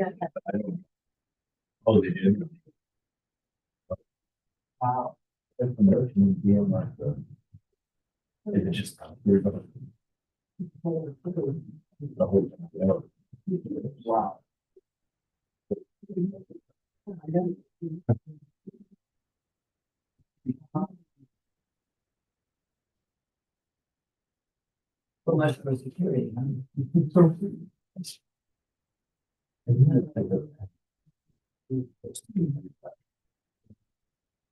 I don't. Oh, they did. Wow. That's the notion would be in like the. Is it just? The whole. Wow. So much for security, huh?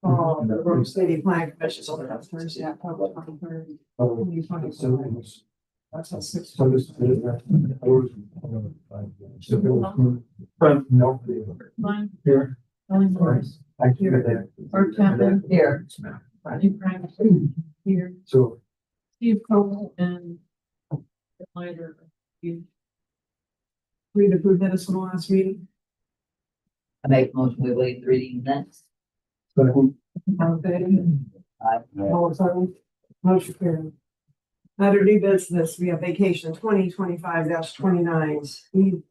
Oh, the Rose City Plan Commission, so that's Thursday, October 23rd, 2024. That's a six. So this. No. Mine, Here. Ellen Morris, I hear that. Art Chapman, Here. Rodney Frank, here, So. Steve Cole, and later, you, Read approved minutes from the last meeting. I make a motion we waive the reading next. All in favor? I All opposed? Motion carried. Under new business, we have vacation 2025-29.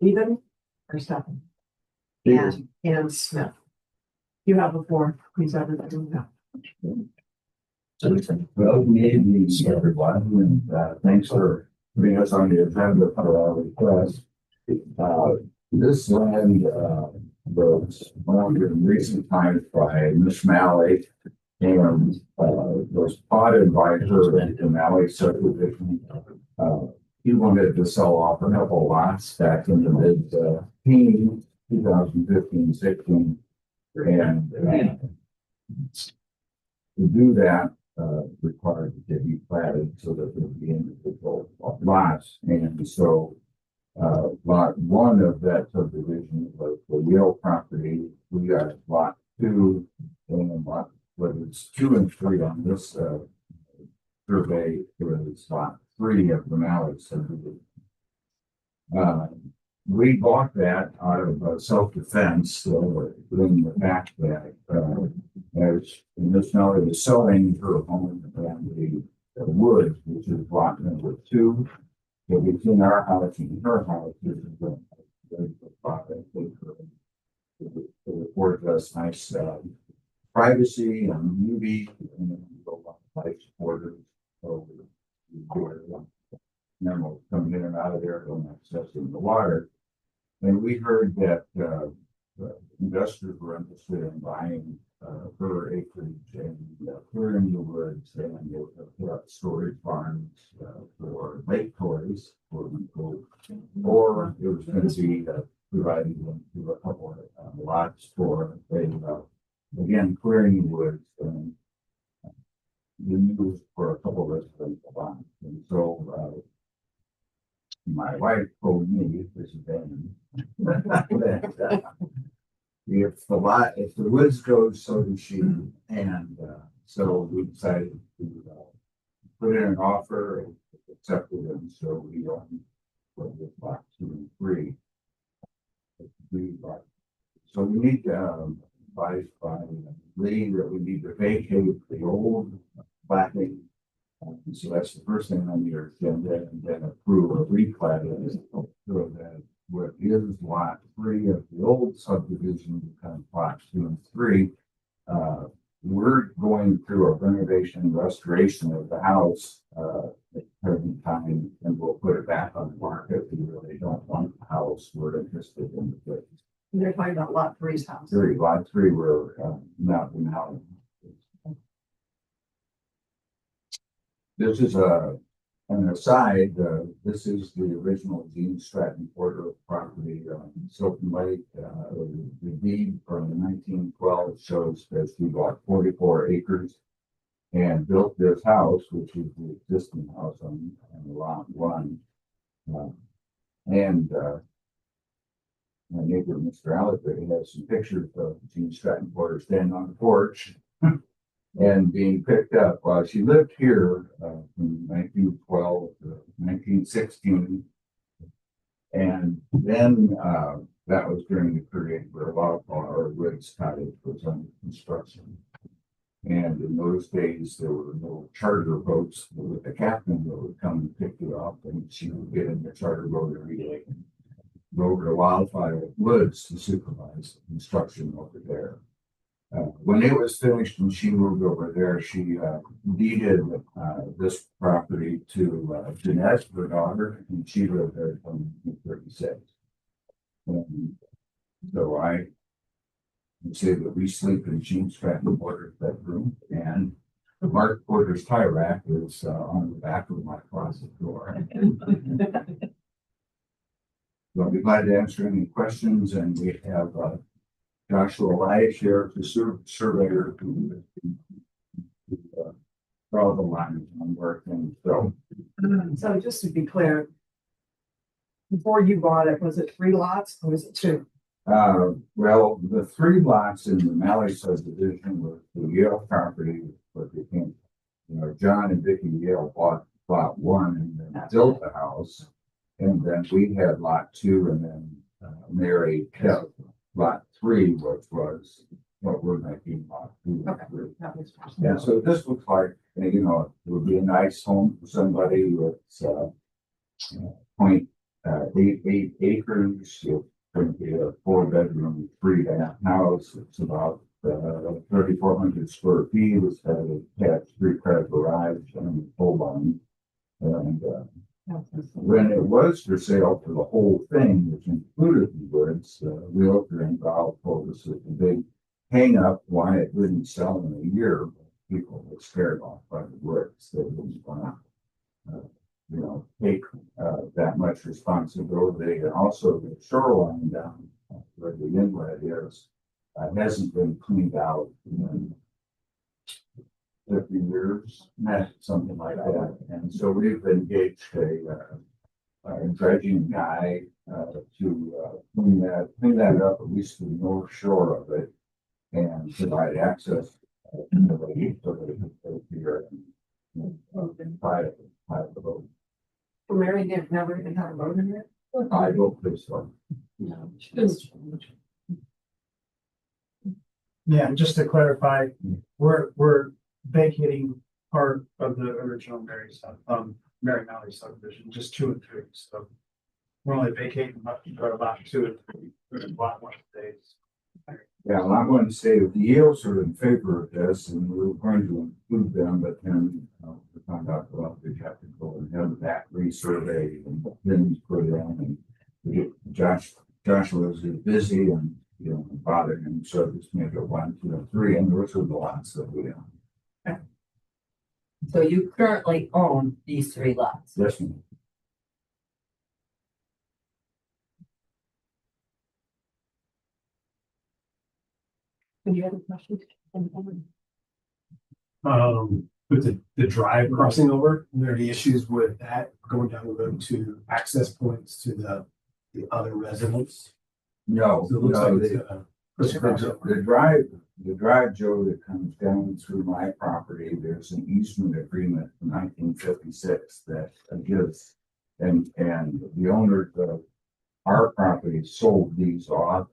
Even or Stefan? And Smith. You have the floor. Please, everybody. Well, good evening, everyone, and thanks for putting us on the agenda for our request. This land was owned in recent times by Miss Malley and was plotted by her at the Malley subdivision. He wanted to sell off a couple lots back in the mid 2015-16, and to do that required to be platted so that there would be individual lots. And so lot one of that subdivision was the Yale property. We got lot 2 and lot, whether it's 2 and 3 on this survey, was lot 3 of the Malley subdivision. We bought that out of self-defense, so in the fact that as Miss Malley was selling her home and the woods, which is lot number 2, so between our house and her house, this is the spot that it affords us nice privacy and beauty and life supporters. So animals coming in and out of there, don't accessing the water. And we heard that investors were interested in buying her acreage and clearing the woods, and they put up storage barns for lake toys for people, or it was going to be providing them to a couple of lots for again clearing the woods and used for a couple of residential lots. And so my wife told me, this is Ben, that if the woods goes, so does she. And so we decided to put in an offer and accepted it. So we own lot 2 and 3. So we need to advise by Lee that we need to vacate the old platting. So that's the first thing on your agenda, and then approve a replat so that what is lot 3 of the old subdivision becomes lot 2 and 3. We're going through a renovation restoration of the house at the present time, and we'll put it back on the market. We really don't want the house. We're interested in the place. They're talking about lot 3's house. Lot 3, we're Mountain Mountain. This is an aside. This is the original Gene Stratton Porter property on Silton Lake. The deed from 1912 shows that he bought 44 acres and built this house, which is the existing house on lot 1. And my neighbor, Mr. Alligrave, has some pictures of Gene Stratton Porter standing on the porch and being picked up. While she lived here from 1912 to 1916. And then that was during the period where Wildflower Woods Cottage was under construction. And in those days, there were no charter boats with a captain that would come and pick you up, and she would get in the charter boat every day and over to Wildfire Woods to supervise the construction over there. When it was finished and she moved over there, she deeded this property to Jeanette, her daughter, and she lived there from 1936. And so I would say that we sleep in Jean's family Porter's bedroom, and Mark Porter's tie rack is on the back of my closet door. So I'll be glad to answer any questions, and we have Joshua Elias here, the surveyor who draw the lines on work, and so. So just to be clear, before you bought it, was it 3 lots or was it 2? Well, the 3 lots in the Malley subdivision were the Yale property, but became, John and Vicky Yale bought lot 1 and then built the house. And then we had lot 2, and then Mary kept lot 3, which was what we're making lot 2 and 3. That was first. Yeah, so this looks like, it would be a nice home for somebody with 0.88 acres. It's going to be a 4-bedroom, 3-bath house. It's about 3,400 square feet. It's got a attached 3-car garage and a full barn. And when it was for sale for the whole thing, which included the woods, the realtor involved told us that the big hang up why it wouldn't sell in a year. People were scared off by the woods. They didn't want to, take that much responsibility. And also the shoreline down where the inlet is hasn't been cleaned out in 50 years, something like that. And so we've engaged a dredging guy to clean that up, at least the north shore of it, and provide access to the lake so that it can go here and private boat. Mary did never even have a boat in it? I don't think so. No, she does. Yeah, and just to clarify, we're vacating part of the original Mary Malley subdivision, just 2 and 3, so. We're only vacating about 2 and 3, we're in lot 1 days. Yeah, well, I'm going to say that the Yales are in favor of this, and we're going to include them, but then we found out about we have to go and have that resurveyed and then put in, and Joshua was busy and bothered him, so just make it 1, 2, and 3, and those are the lots that we own. So you currently own these 3 lots. Yes, ma'am. Any other questions? With the drive crossing over, are there any issues with that going down the road to access points to the other residents? No, So it looks no, like it's the drive, Joe, that comes down through my property, there's an easement agreement from 1956 that gives, and the owner of our property sold these off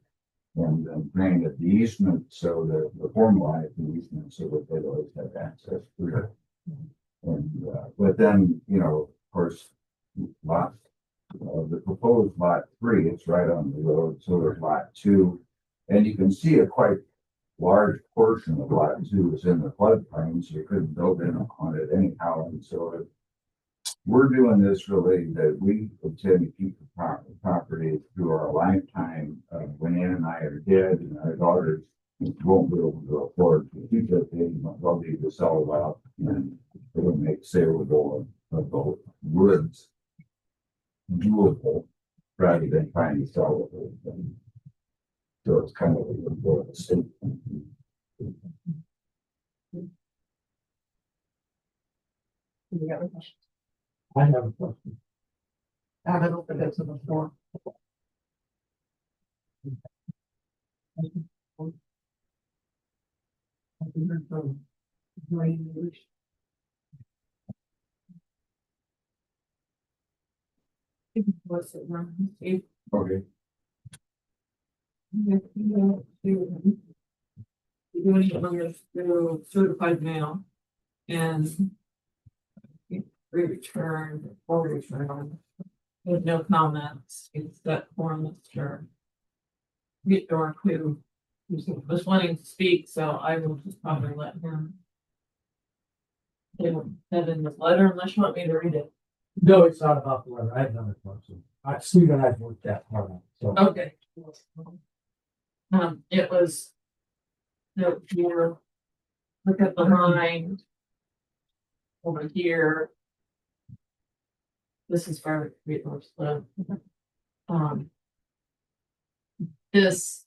and then granted the easement so that the formalized the easement so that they'd always have access to it. And, but then, of course, the proposed lot 3, it's right on the road, so there's lot 2. And you can see a quite large portion of lot 2 is in the floodplain, so you couldn't build in on it anyhow. And so we're doing this really that we intend to keep the property through our lifetime. When Ann and I are dead and our daughters won't be able to afford to keep it, they'll need to sell it out and it'll make saleable of the woods doable rather than trying to sell it. So it's kind of a state. Any other questions? I have a question. I don't open it to the floor. What's it, if Okay. you doing it through certified mail and return or return with no comments, it's that for Mr. Victor who was wanting to speak, so I will just probably let him. They will have in the letter unless you want me to read it. No, it's not about the weather. I've done it once. Steve and I've worked that hard on it, so. Okay. It was. No, here. Look at the line. Over here. This is for resource flow. This.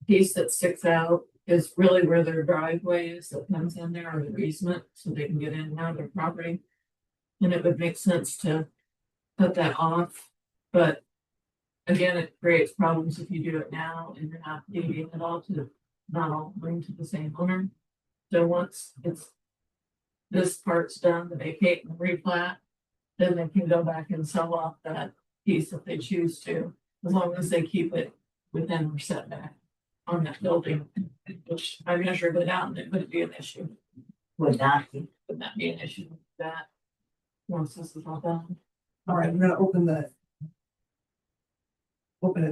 Piece that sticks out is really where their driveway is that comes in there or the easement, so they can get in and out of their property. And it would make sense to cut that off, but. Again, it creates problems if you do it now and you're not deeding it all to, not all going to the same owner. So once it's. This part's done, the vacate and replat, then they can go back and sell off that piece if they choose to, as long as they keep it within their setback on that building, which I measured it out and it wouldn't be an issue. Would not be. Would not be an issue with that. Once this is all done. All right, I'm gonna open it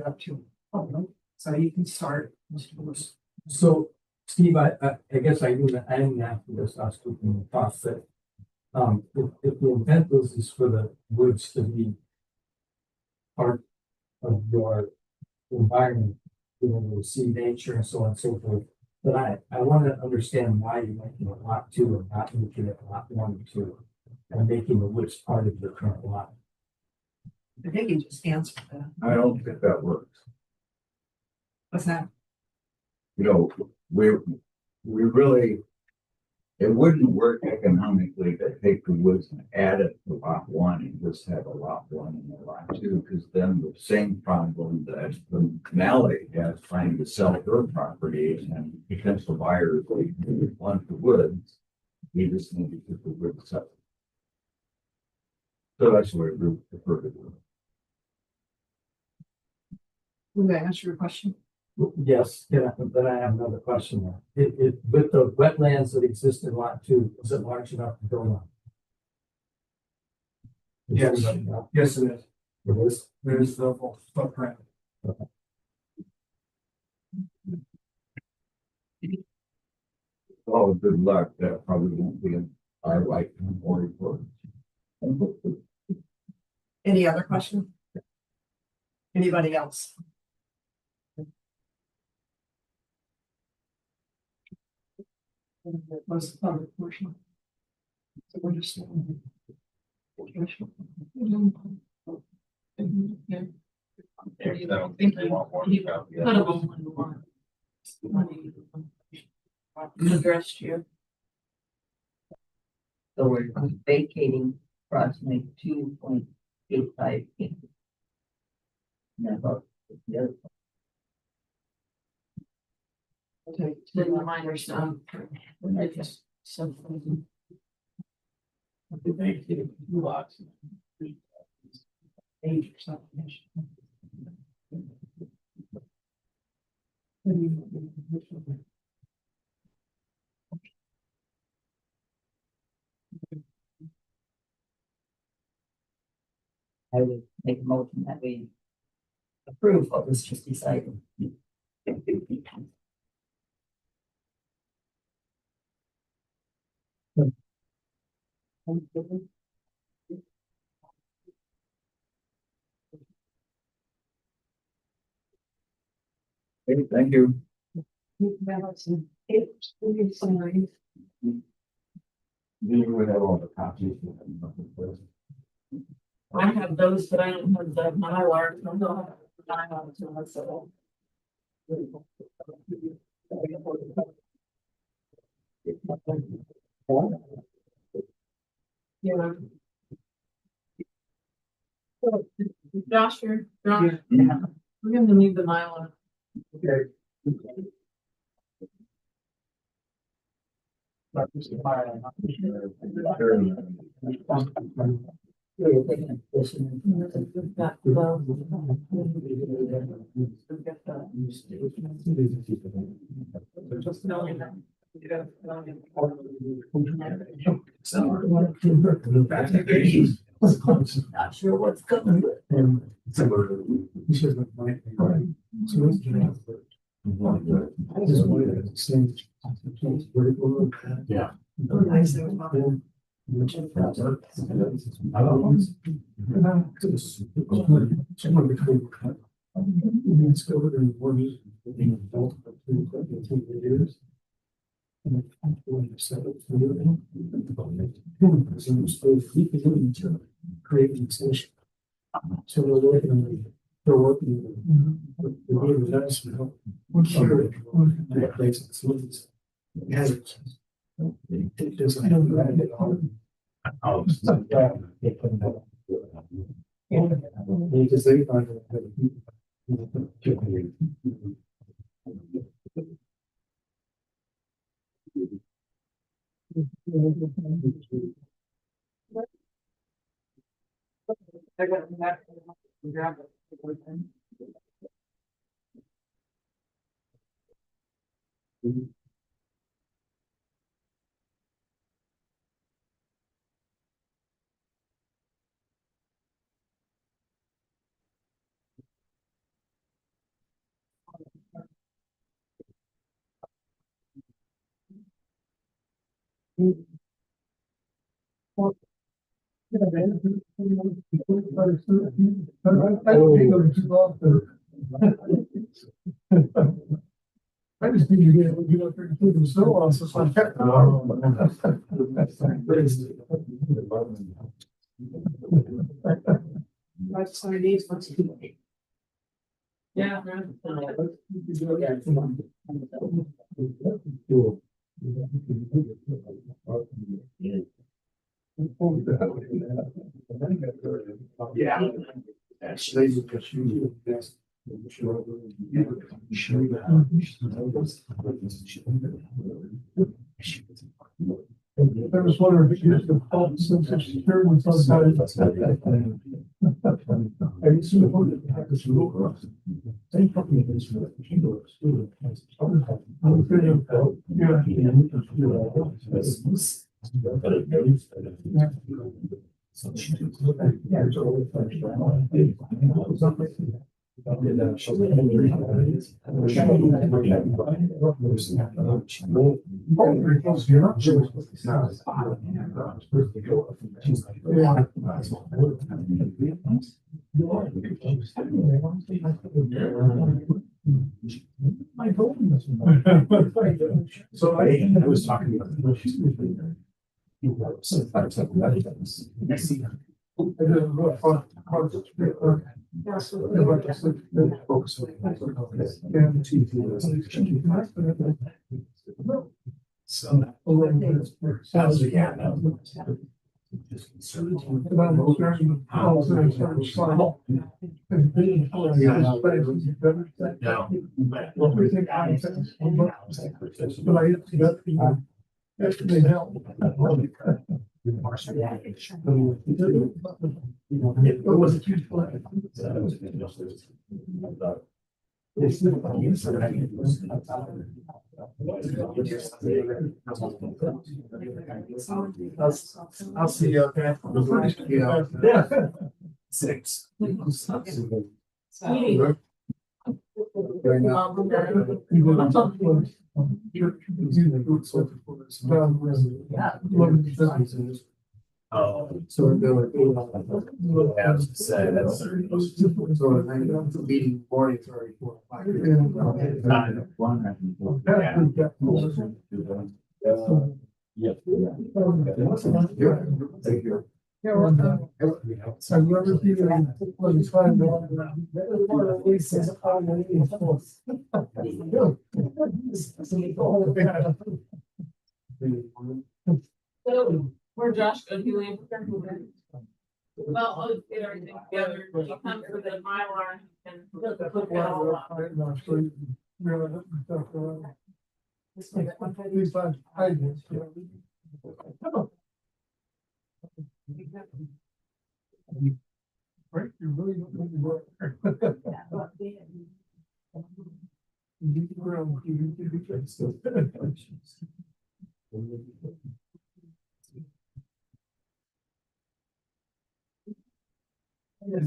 up to, public, so you can start. Mr. Lewis. So, Steve, I guess I didn't have to this last week in the process. If the intent is for the woods to be part of your environment, you know, to see nature and so on and so forth. But I want to understand why you're making it lot 2 and not making it lot 1 and 2 and making the woods part of your current lot. I think you just answered that. I don't think that works. What's that? You know, we really, it wouldn't work economically to take the woods and add it to lot 1 and just have a lot 1 and a lot 2, because then the same problem that the Malley has trying to sell their property and potential buyers, they want the woods. We just need to get the woods up. So that's what we prefer to do. Will I answer your question? Yes, then I have another question there. With the wetlands that exist in lot 2, is it large enough to build on? Yes. Yes, it is. It is? There's the full footprint. Oh, good luck. That probably won't be in our lifetime or report. Any other questions? Anybody else? Close the public portion. So we're just. There you go. Thank you. Put them all in one. Addressed you. So we're vacating approximately 2.85 acres. And about the other. Okay. Then the minor stuff. Something. Lots. Age or something. I would make a motion that we approve what was just decided. Okay, thank you. You You would have all the copies. I have those, but I don't have the Mylar. I don't have the Mylar to myself. Yeah. So, Josh, you're, we're gonna need the Mylar. Okay. We're taking a position. We've got those. Just knowing that. That's Not sure what's coming. And it's like, he says, like, my, so it's just. This is what it is, same. Yeah. Nice, that was mine. Somewhere between. It's over there in one year, being adult, but two years. And when you set up for you. Because it was so deep in each other, creating extension. So they're working. The way was nice, you know. That place, it's looks. Hazards. It doesn't have that. Oh. Because they find I got them back. Grab it. I just think you're gonna get up there and put them snow on, so it's like. That's what I need. What's it? Yeah. Yeah. Actually, because you. I was wondering if you just the fault sense of security was outside. I used to hold it. Same company. So I was talking about. I see. So. Yesterday helped. It was a huge plan. I'll see you, okay? Yeah. 6. Oh, So we're going. I was to say that's. So the meeting morning is already 4 o'clock. Thank you. Yeah, well, so you ever see when it's fine, So, where Josh go, he leave? Well, I'll just get everything together, he comes for the Mylar and. Put it all up. Right, you really don't need to work. You need to grow, you need to be fixed. Yeah.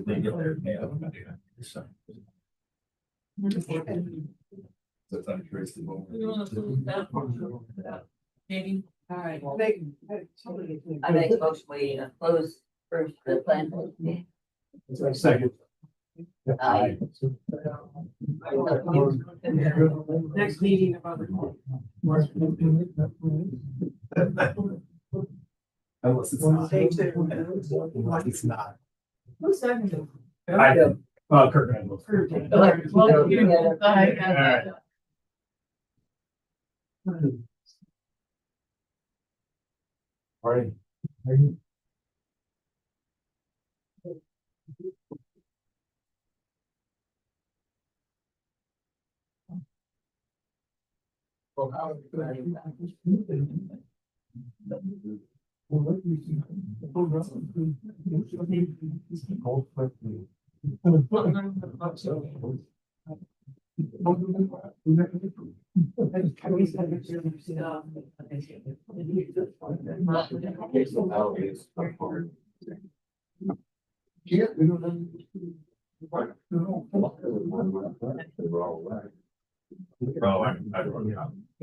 They get their mail. That's untraceable. You wanna close that meeting? All right. Totally. I make a motion, we close first the plan. Second. Aye. Next meeting about. Unless it's not. Stay tuned. Unless it's not. Who's second? I did. Kurt Randall. Well, you decide. All right. That's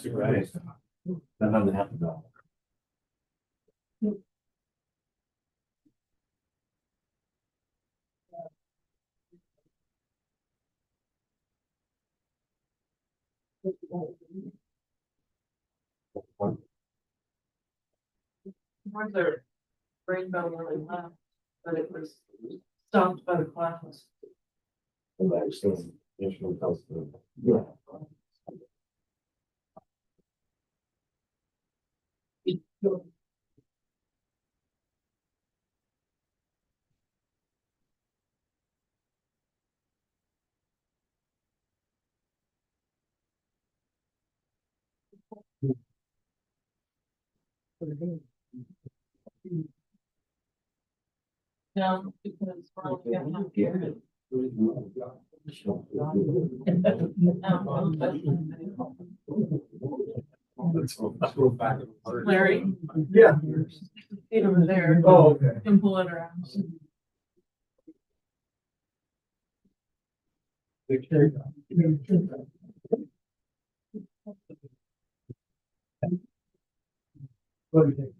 right. That doesn't happen though. Where's their rainbow really left, but it was stopped by the clouds. Yeah. No, because we're only gonna have. Larry. Yeah. Get over there. Oh, okay. And pull it around. What do you think?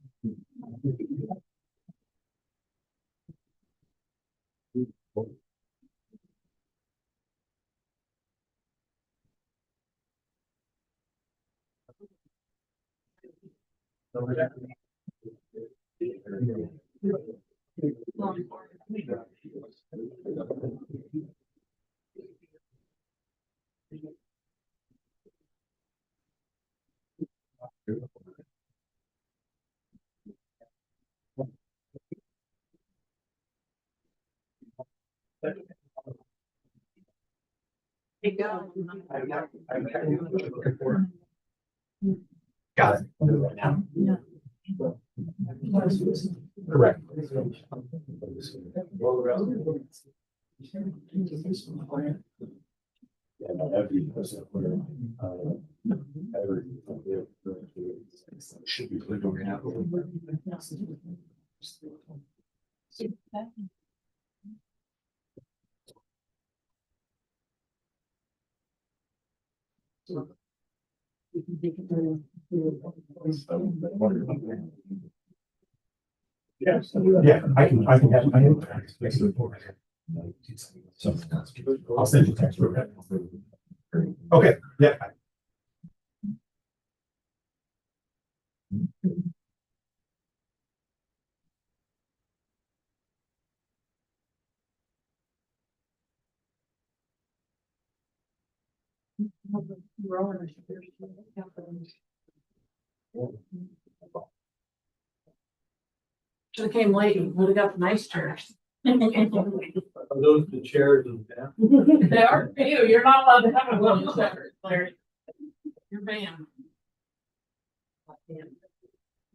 Got it. Right now. Yeah. Correct. Yeah, no, every person, should be clear on that. Yes, yeah, I can have, next to the board. So, I'll send you a text. Okay, yeah. Should have came late, would have got the nice chairs. Are those the chairs of that? They are for you, you're not allowed to have a little chair, Larry. You're banned.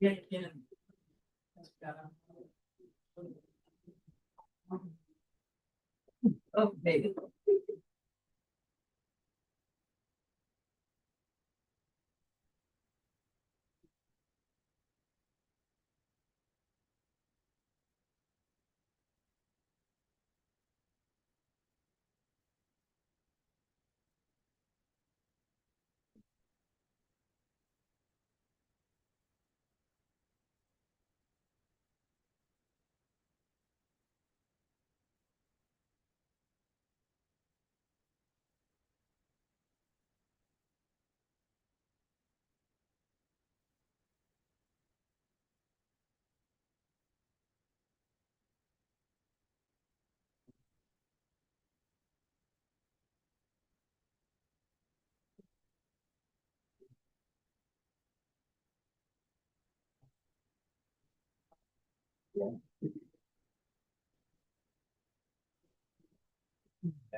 Yeah, you can. Oh, maybe.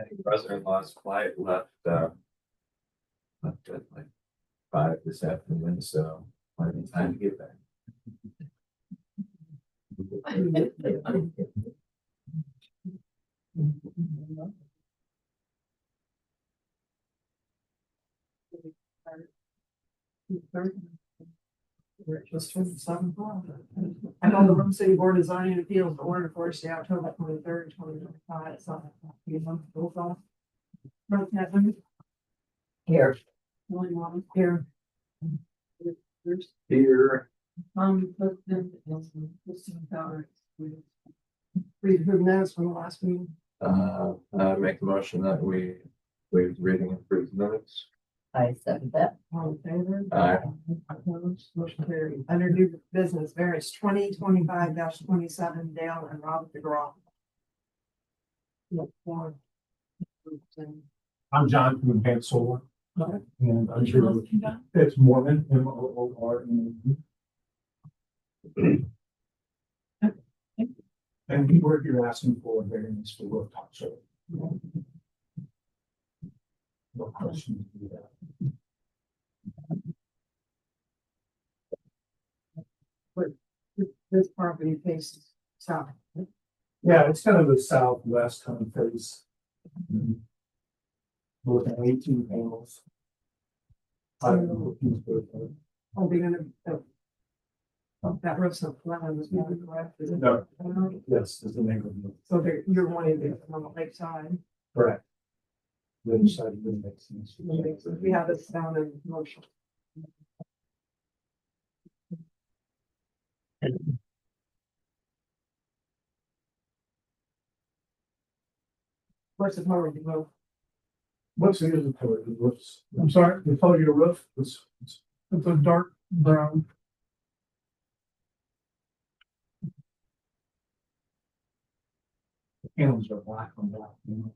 I think brother-in-law's flight left at like 5 this afternoon, so might be time to get back. Just from 7 o'clock. I know the Rome City Board of Zoning Appeals, the order for the October 23rd, 2025. So, you know, roll call. Brooke Nevin, Here, Willie Wallace here. Bruce, Here. Clifton, and Christine Powers. Read who knows from the last meeting. I make the motion that we waive reading and approve the minutes. I second that. All in favor? Aye. Opposed? Motion carried. Under new business, variance 2025-27, Dale and Robert DeGraw. Look for. I'm John from Advanced Solar. Okay. And I'm sure it's Mormon, MOORN. And we were here asking for a variance for rooftop solar. No question to do that. This property faces south. Yeah, it's kind of the southwest kind of face. We're looking at 18 panels. I don't know if he's good for it. Oh, they're gonna, that roof's not flat on this one, correct? Is it? No. Yes, is the neighborhood. So you're wanting to on the lake side. Correct. The other side wouldn't make sense. We have this down in motion. Where's the mower to go? What's the other color? The roofs? I'm sorry, the color of your roof was, it's a dark brown. The panels are black on black, you know.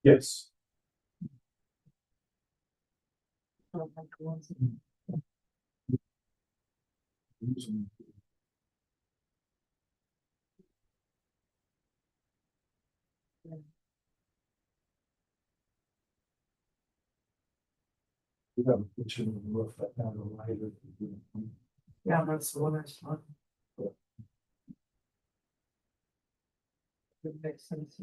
Yes. We have a picture of the roof that had a lighter. Yeah, that's the one I saw. It makes sense.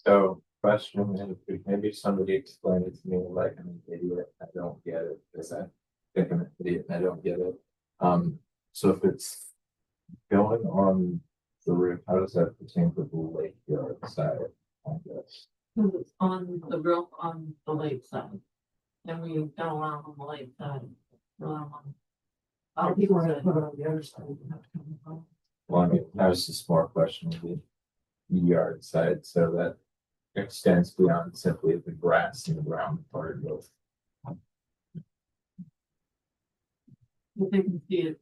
So question, and maybe somebody explain it to me like I'm an idiot, I don't get it, because I think I'm an idiot, and I don't get it. So if it's going on the roof, how does that pertain to the lake yard side, I guess? Because it's on the roof on the lake side. And we don't allow them like that. A lot of people are gonna put it on the other side. You have to come across. Well, I mean, that was just more question of the yard side, so that extends beyond simply the grass and the ground part of it. If they can see it.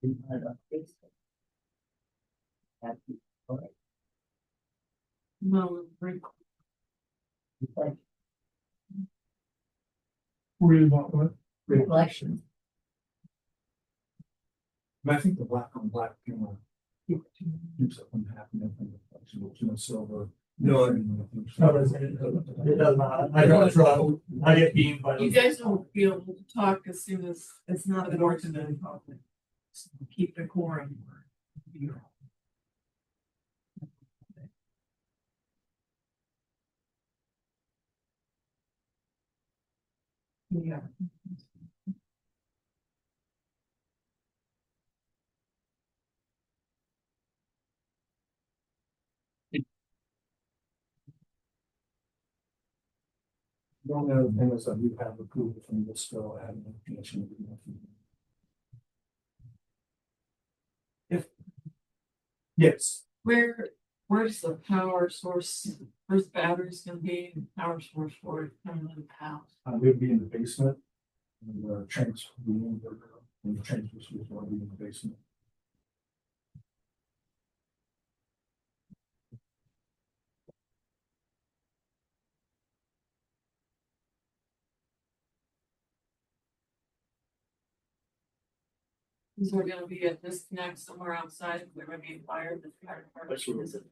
We want it on Facebook. Have people for it. No, re- Like Where you want what? reflection. I think the black on black, keeps it from happening, silver. No, it does not. I don't try, I get beamed by. you guys don't be able to talk as soon as It's not an ordinary problem. keep decorum. Yeah. The only other thing is that you have approval from this still having a connection. If. Yes, Where's the power source, where's the batteries gonna be, and power source for it coming to the house? we'd be in the basement. And the transfer, and the transfer switch will be in the basement. Is there gonna be a disconnect somewhere outside, if there would be a fire, the fire department, is it,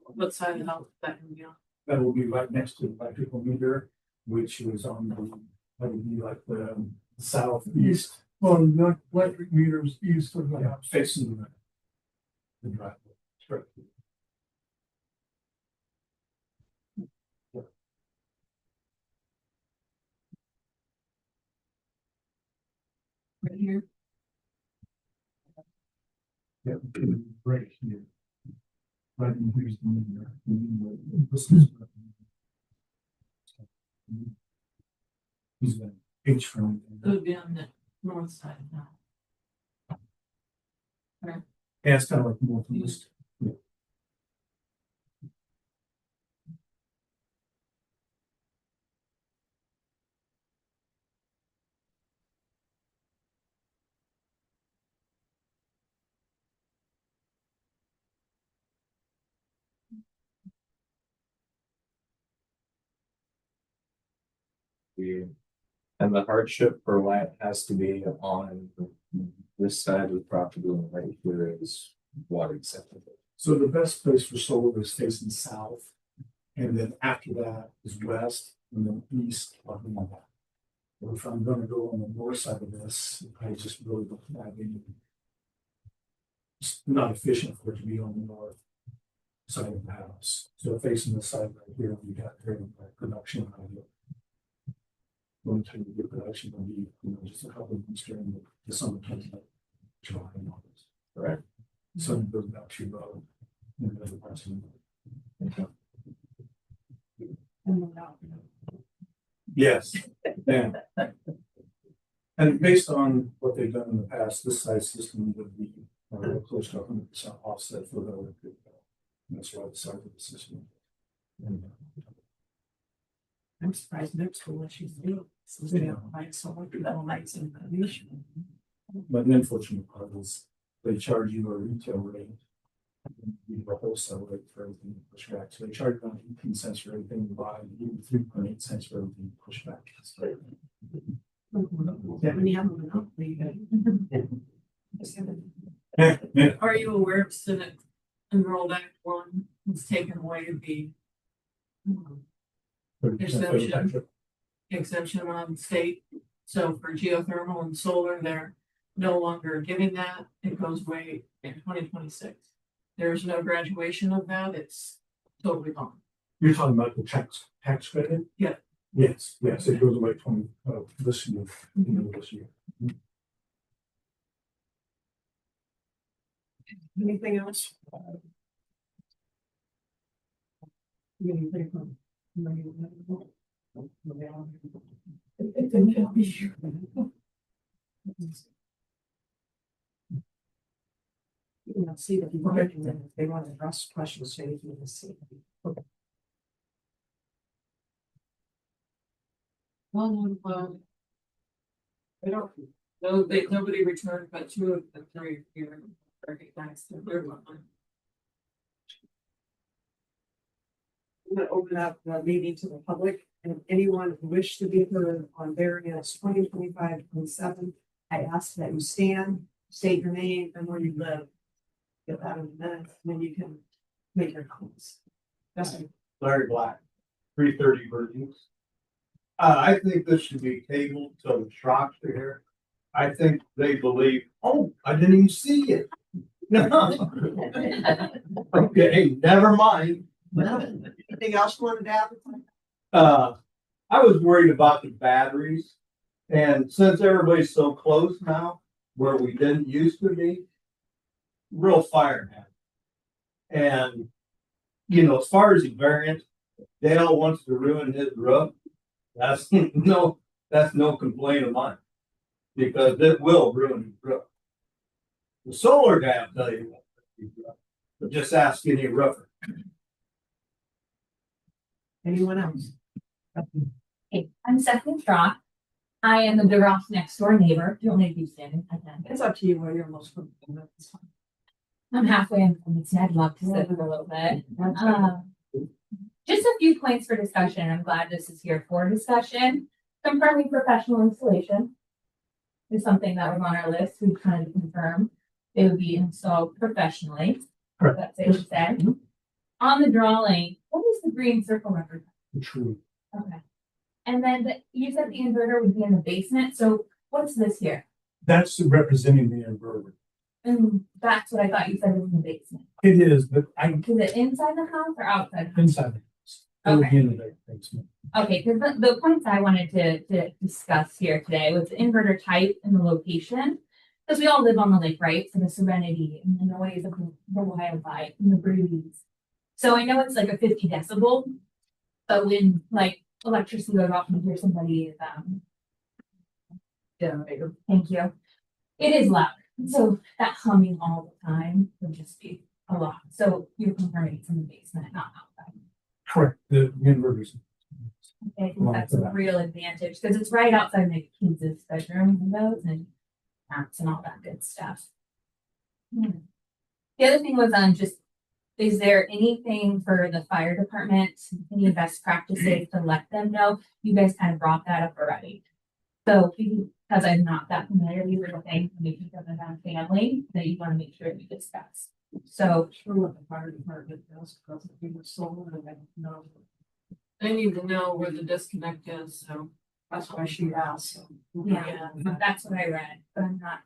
what side of the house is that gonna be on? That will be right next to the electrical meter, which is on the, that would be like the southeast. Well, the electric meters east of the house. Facing the driveway. Straight. Right here? Yeah, right here. Right in here's the meter. This is. He's an H frame. It would be on the north side now. Yeah, it's kind of like northeast. Yeah. And the hardship for why it has to be on this side of the property and right here is water acceptable. So the best place for solar is facing south. And then after that is west and then east, like that. But if I'm gonna go on the north side of this, I just really don't have any. It's not efficient for it to be on the north side of the house. So facing the side right here, we got very production out of it. Going to the production will be, just a couple of months during the summertime. Like July and August. Correct. So it goes back to, in the other parts of the. And then out. Yes, yeah. And based on what they've done in the past, this size system would be close to 100% offset for the electric. That's why the size of the system. I'm surprised next to what she's doing. So they don't like so much little lights in the nation. But the unfortunate part is they charge you a retail rate. You have a wholesale rate for everything you push back. So they charge about 18 cents for everything you buy, and even 3.8 cents for everything you push back. So, When you have a monopoly, yeah. Are you aware of Senate Enrolled Act One, was taken away the exemption on state? So for geothermal and solar, they're no longer giving that, it goes away in 2026. There's no graduation of that, it's totally gone. You're talking about the tax credit? Yeah. Yes, it goes away 20, this year, this year. Anything else? Anything from- You know, see if you if they want to ask questions, so you can see. Well, I don't, no, nobody returned, but two of the three here recognized the third one. I'm gonna open up the meeting to the public and anyone who wish to be heard on variance 2025-27. I ask that you stand, state your name and where you live. Get that in a minute, and then you can make your comments. Justin, Larry Black, 330 Virgins. I think this should be tabled till the Schrocks are here. I think they believe, oh, I didn't even see it. No. Okay, never mind. anything else you wanted to add? I was worried about the batteries. And since everybody's so close now, where we didn't used to be, real fire hazard. And, you know, as far as the variant, Dale wants to ruin his roof. That's that's no complaint of mine. Because it will ruin his roof. The solar guy will tell you what, but just ask any roofer. Anyone else? Hey, I'm Stephanie Straw. I am the DeRoss next door neighbor. Do you want me to be standing? I can. It's up to you where you're most comfortable. It's fine. I'm halfway in from the I'd love to sit for a little bit. Just a few points for discussion. I'm glad this is here for discussion. Confirming professional installation is something that was on our list. We kind of confirm they would be installed professionally. Correct. That's safe to say. On the drawing, what is the green circle represent? True. Okay. And then you said the inverter would be in the basement. So what's this here? That's representing the inverter. And that's what I thought you said was in the basement. It is, but I Is it inside the house or outside? The house? inside the house. It would be in the basement. Okay, because the points I wanted to discuss here today was the inverter type and the location. Because we all live on the lake, right? So the serenity and the noise of the wildlife and the breeze. So I know it's like a 50 decibel, but when like electricity goes off and you hear somebody thank you. It is loud. So that humming all the time would just be a lot. So you're confirming it's in the basement, not outside. Correct. The inverters. I think that's a real advantage because it's right outside my kids' bedroom windows and apps and all that good stuff. The other thing was just, is there anything for the fire department, any best practices to let them know? You guys kind of brought that up already. So because I'm not that familiar, these are the things when you think of a family that you want to make sure you discuss. So Sure what the fire department does, because if you were solar, I don't know. They need to know where the disconnect is, so. That's why she asked. So. yeah, that's what I read, but I'm not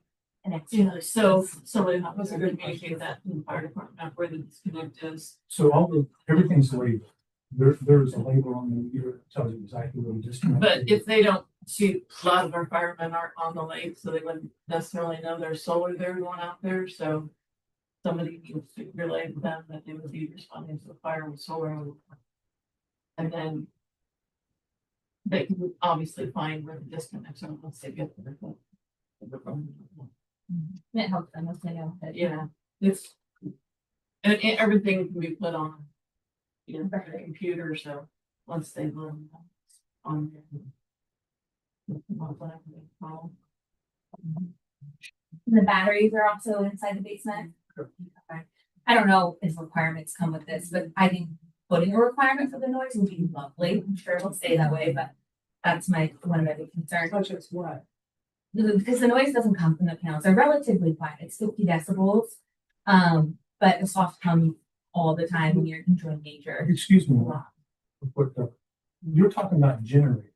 an You expert. know, so somebody that was a good communicate that in the fire department where the disconnect is. So everything's labeled. There's a label on the meter that tells you exactly where the disconnect. But if they don't see, a lot of our firemen aren't on the lake, so they wouldn't necessarily know there's solar there going out there, so. Somebody needs to relay to them that they would be responding to the fire with solar. And then. They can obviously find where the disconnects are once they get there. It helps them if they know that. Yeah, it's. And everything can be put on. You know, their computer, so once they learn on. Whatever they call And the batteries are also inside the basement. Okay. I don't know if requirements come with this, but I think putting a requirement for the noise would be lovely. I'm sure it'll stay that way, but that's one of my big concerns. Such as what? Because the noise doesn't come from the panels. They're relatively quiet. It's 50 decibels. But the soft hum all the time when you're enjoying nature. Excuse me. You're talking about generator.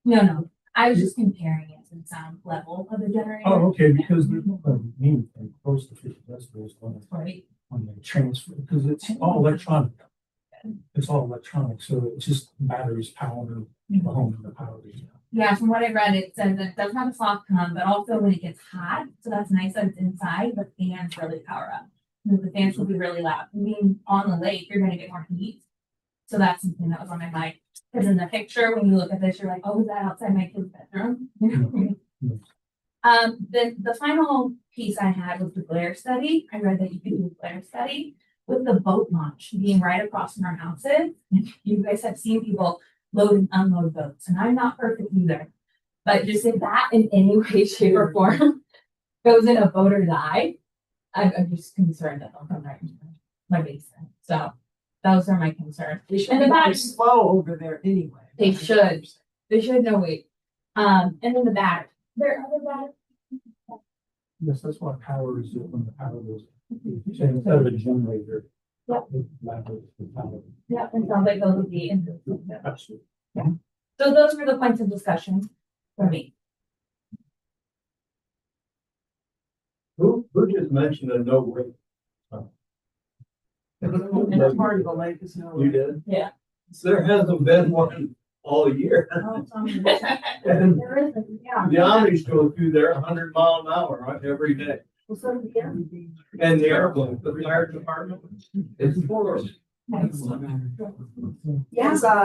No. I was just comparing it to the sound level of the generator. Oh, okay, because there's no mean thing close to 50 decibels Right. on the transfer, because it's all electronic. It's all electronic, so it's just batteries power the home and the power. Yeah, from what I read, it says that it does have a soft hum, but also when it gets hot, so that's nice that it's inside, but fans really power up. because the fans will be really loud. I mean, on the lake, you're gonna get more heat. So that's something that was on my mind. Because in the picture, when you look at this, you're like, oh, is that outside my kid's bedroom? Then the final piece I had was the glare study. I read that you could do a glare study with the boat launch being right across from our houses. You guys have seen people load and unload boats, and I'm not perfect either. But just if that in any way, shape, or form goes in a boat or die, I'm just concerned that they'll come right into my basement. So those are my concerns. They should And be the very back, slow over there anyway. They should. They should know wait. And then the back. There are other back. Yes, that's what power is from the power goes. So instead of a generator. Yep. The power. Yeah, and sounds like those would be in. Absolutely. So those were the points of discussion for me. Who just mentioned a no wait? And it's part of the lake is no. You did? Yeah. There hasn't been one all year. And There is, yeah. the Amish go through there 100 miles an hour every day. Well, so do the And the airplane, the fire department, it's full. Yeah.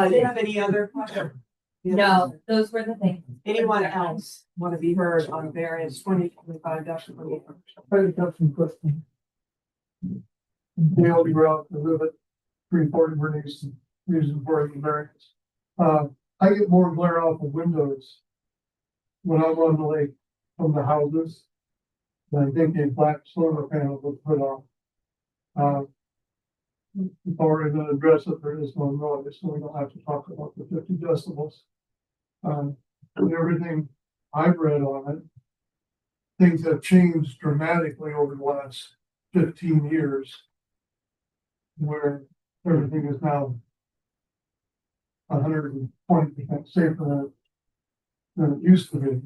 You have any other questions? No, those were the things. Anyone else want to be heard on variance 2025 -20? I've got some questions. Dale Route, I live at 340 Bernice, reason for the variance. I get more glare off of windows when I'm on the lake from the houses than I think a black solar panel would put on. If I were going to address it, there is no noise, so we don't have to talk about the 50 decibels. And everything I've read on it, things have changed dramatically over the last 15 years. Where everything is now 120% safer than it used to be.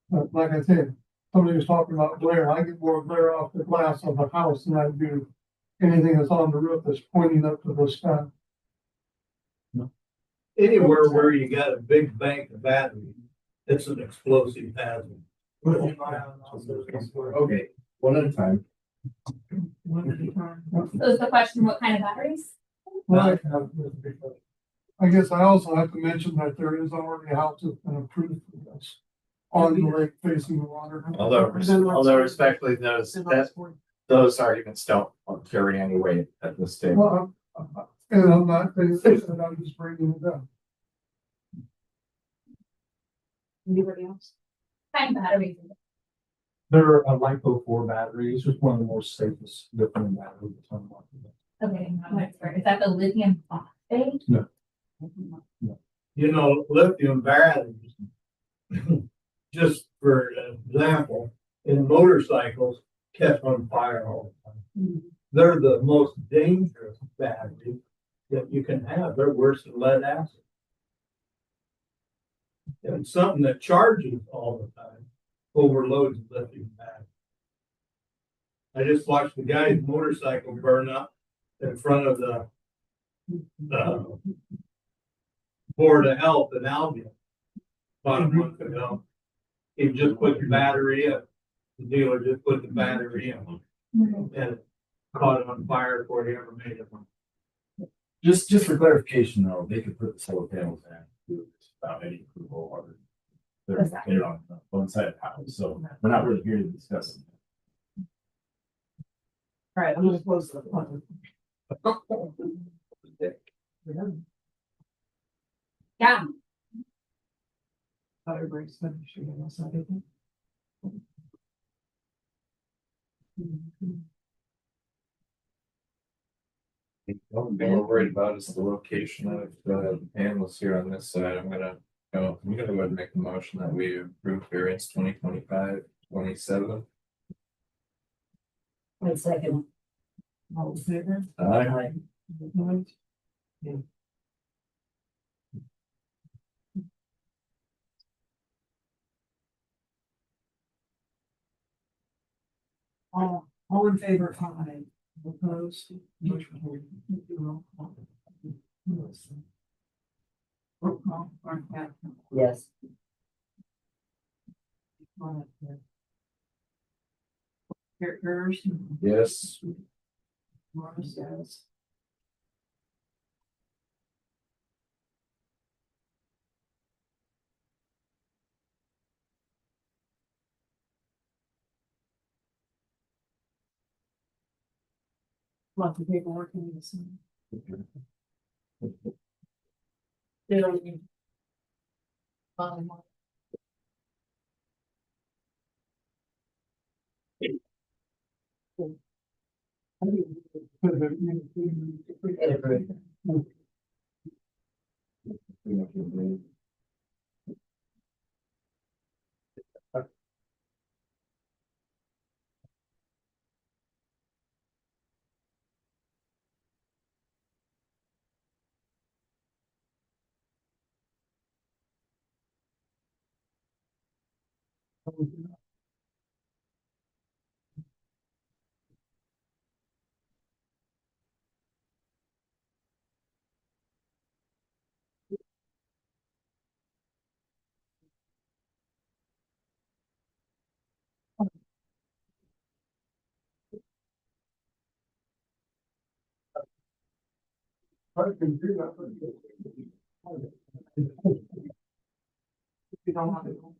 But like I said, somebody was talking about glare. I get more glare off the glass of a house than I do anything that's on the roof that's pointing up to the sky. Anywhere where you got a big bank of batteries, it's an explosive hazard. Okay, one at a time. So is the question, what kind of batteries? Well, I guess I also have to mention that there is already a house that's been approved for this on the lake facing the water. Although respectfully, those arguments don't carry any weight at this stage. Well, and I'm not, I'm just bringing it up. Anybody else? Kind of batteries. They're a LiPo 4 battery. It's just one of the most safest lithium batteries on the market. Okay, I'm not expert. Is that the lithium phosphate? No. You know, lithium batteries, just for example, in motorcycles, catch on fire all the time. They're the most dangerous batteries that you can have. They're worse than lead acid. And something that charges all the time overloads lithium battery. I just watched the guy's motorcycle burn up in front of the Board of Health in Albion about a month ago. He just put the battery in. The dealer just put the battery in and it caught it on fire before he ever made it. Just for clarification though, they could put the solar panels in without any approval or they're on one side of the house, so we're not really here to discuss it. All right, I'm gonna close the public. Yeah. Everybody's finished. You guys have anything? What I'm more worried about is the location of the panels here on this side. I'm gonna go ahead and make a motion that we approve variance 2025-27. 1 second. All in favor? Aye. Opposed? Yeah. All in favor, aye. Opposed? Motion carried. Roll call. Roll call, Mark Captain. Yes. Hers, Yes. Morris, yes. Lots of paperwork in this. They don't need. You don't want to.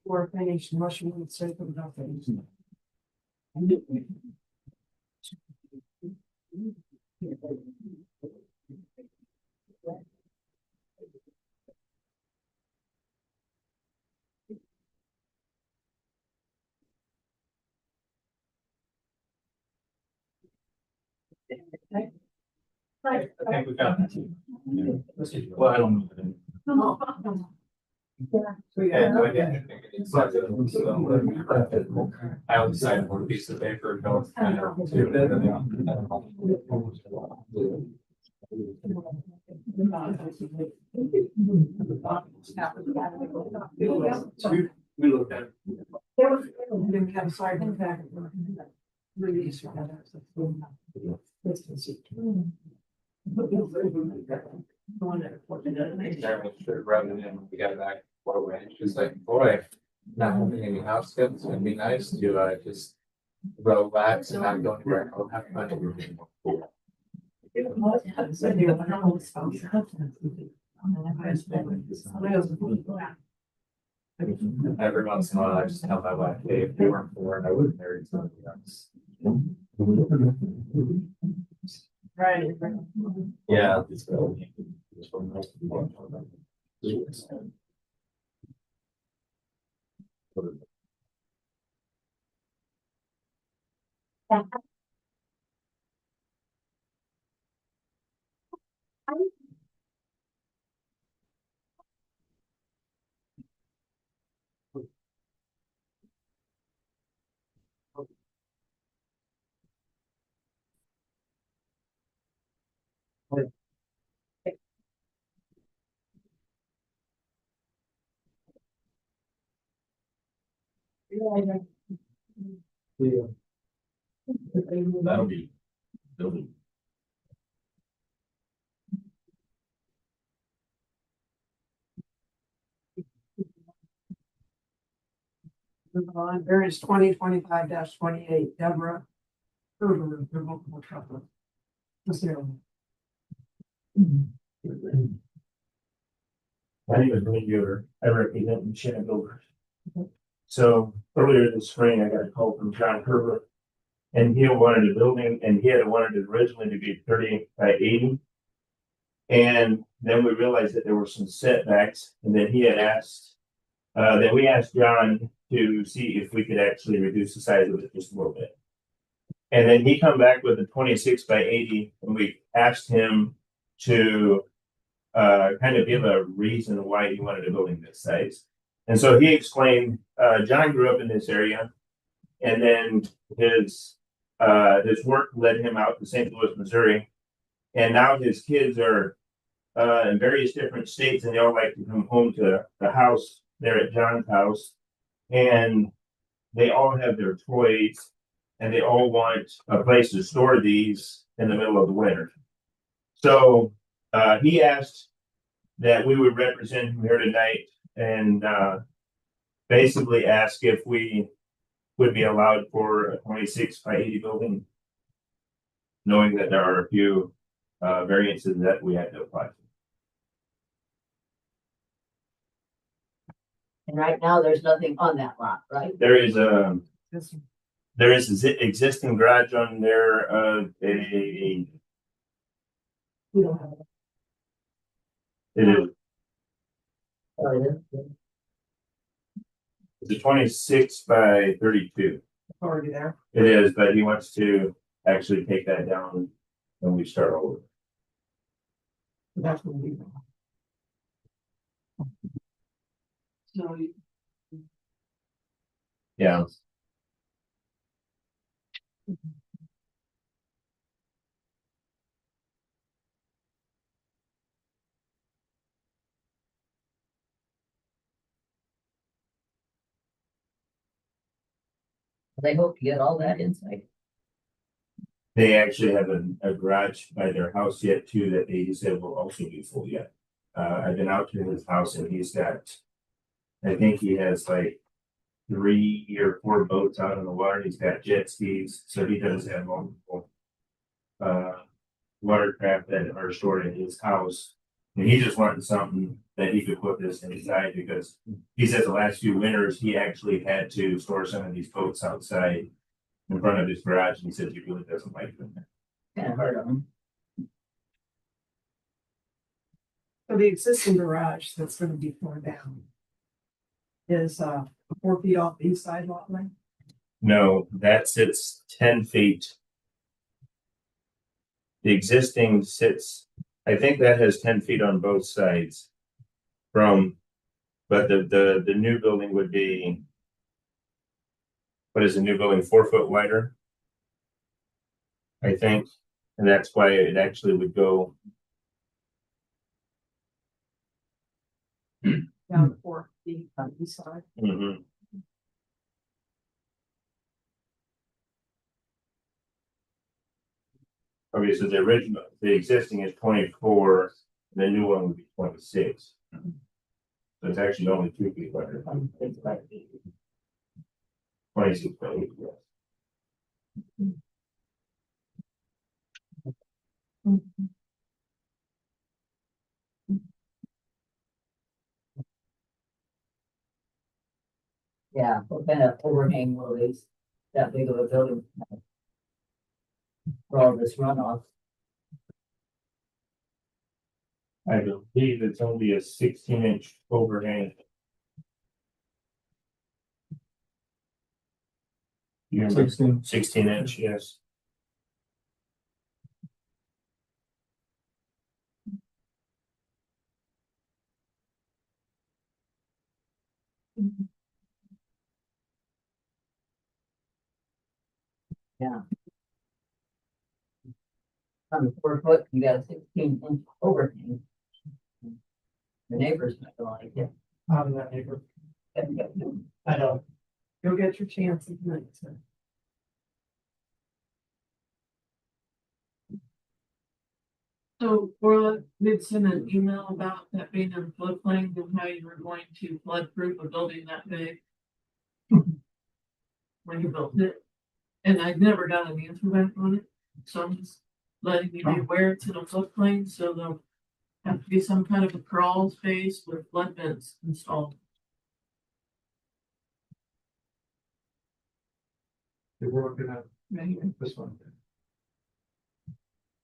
Or finished mushroom with soup and nothing. I think we got that. Well, I don't know. And I didn't think it is. I only signed one piece of paper, no, it's kind of. We looked at. Didn't have a side impact. Release. Rather than we got back, what way, it's just like, boy, not having any house skills, it'd be nice to just relax and not go anywhere, I'll have fun. Every once in a while, I just tell my wife, hey, if you weren't for it, I would have married somebody else. Right. Yeah. It's really. That'll be. Building. Move on, variance 2025-28, Deborah. Herber, revocable covenant. Zero. My name is Lee Yoder. I represent Shannon Builders. So earlier this spring, I got a call from John Herbert. And he wanted a building, and he had wanted it originally to be 30 by 80. And then we realized that there were some setbacks, and then he had asked, then we asked John to see if we could actually reduce the size of it just a little bit. And then he come back with a 26 by 80, and we asked him to kind of give a reason why he wanted a building this size. And so he explained, John grew up in this area, and then his work led him out to St. Louis, Missouri. And now his kids are in various different states, and they all like to come home to the house there at John's house. and they all have their toys, and they all want a place to store these in the middle of the winter. So, he asked that we would represent him here tonight and, basically ask if we would be allowed for a 26 by 80 building. Knowing that there are a few, variances that we had to apply for. And right now, there's nothing on that lot, right? There is a, This there is existing garage on there, we don't have it is, Or this- it's a 26 by 32. authority there. It is, but he wants to actually take that down when we start over. That's what we. So Yeah. They hope to get all that inside. They actually have a garage by their house yet too, that they said will also be full yet. I've been out to his house and he's got, I think he has like 3 or 4 boats out on the water. He's got jet skis, so he does have multiple watercraft that are stored in his house. And he just wanted something that he could put this inside because he said the last few winters, he actually had to store some of these boats outside in front of his garage, and he says he really doesn't like them. Kind of hard on them. So the existing garage that's gonna be torn down. Is 4 feet off the east side lot line. No, that sits 10 feet. The existing sits, I think that has 10 feet on both sides. But the new building would be. What is the new building, 4 foot wider? I think, and that's why it actually would go, Down 4 feet on the east side. mhm. Okay, so the existing is 24, the new one would be 26. So it's actually only 2 feet wider, 26 by 8, yes. Yeah, what kind of overhang will these, that big of a building? Have? For all this runoff. I believe it's only a 16-inch overhang. You remember? 16-inch, yes. Yeah. On the 4 foot, you got a 16-inch overhang. The neighbors might like it. I'm that neighbor. I know. You'll get your chance tonight, so. So Orla did send an email about that being in floodplain and how you were going to flood proof a building that big. When you built it, and I've never got an answer back on it, so I'm just letting you be aware it's in a floodplain, so there'll have to be some kind of a crawl space with flood vents installed. They were looking at Right here. this one.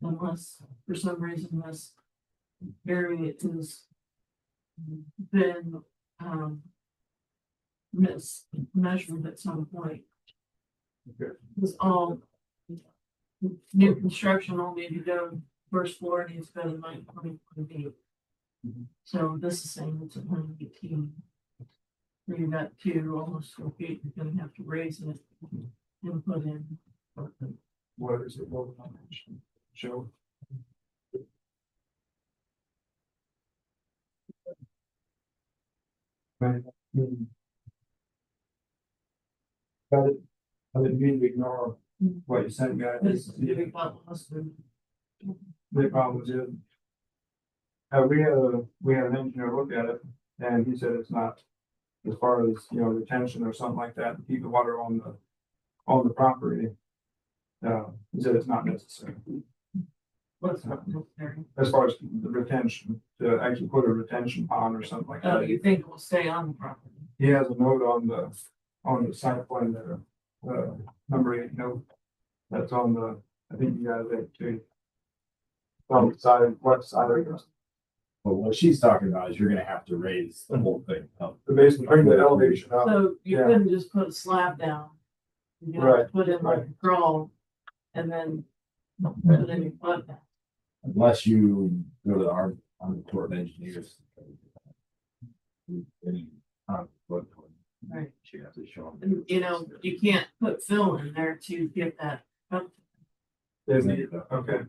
Unless, for some reason, this area has been, mismeasured at some point. Okay. It was all new construction only to go first floor needs to go to 920 feet. So this is saying it's 118. Where you got 2 almost 4 feet, you're gonna have to raise it and put in. What is it? Joe? I didn't mean to ignore what you sent me. I This just- is the big one, last one. The problem is, we had an engineer look at it, and he said it's not, as far as, you know, retention or something like that, to keep the water on the property. He said it's not necessary, What's up there? as far as the retention, to actually put a retention pond or something like Oh, that. you think it will stay on the property? He has a note on the site plan there, number 8 note. That's on the, I think you got it too. On the side, west side of the, But what she's talking about is you're gonna have to raise the whole thing up. basically bring the elevation up. So you Yeah. couldn't just put a slab down. You know, Right, put in like a crawl and then put any flood down. Unless you go to the Army Corps of Engineers. Any, what, Right. you have to show them. And, you know, you can't put fill in there to get that up. Okay,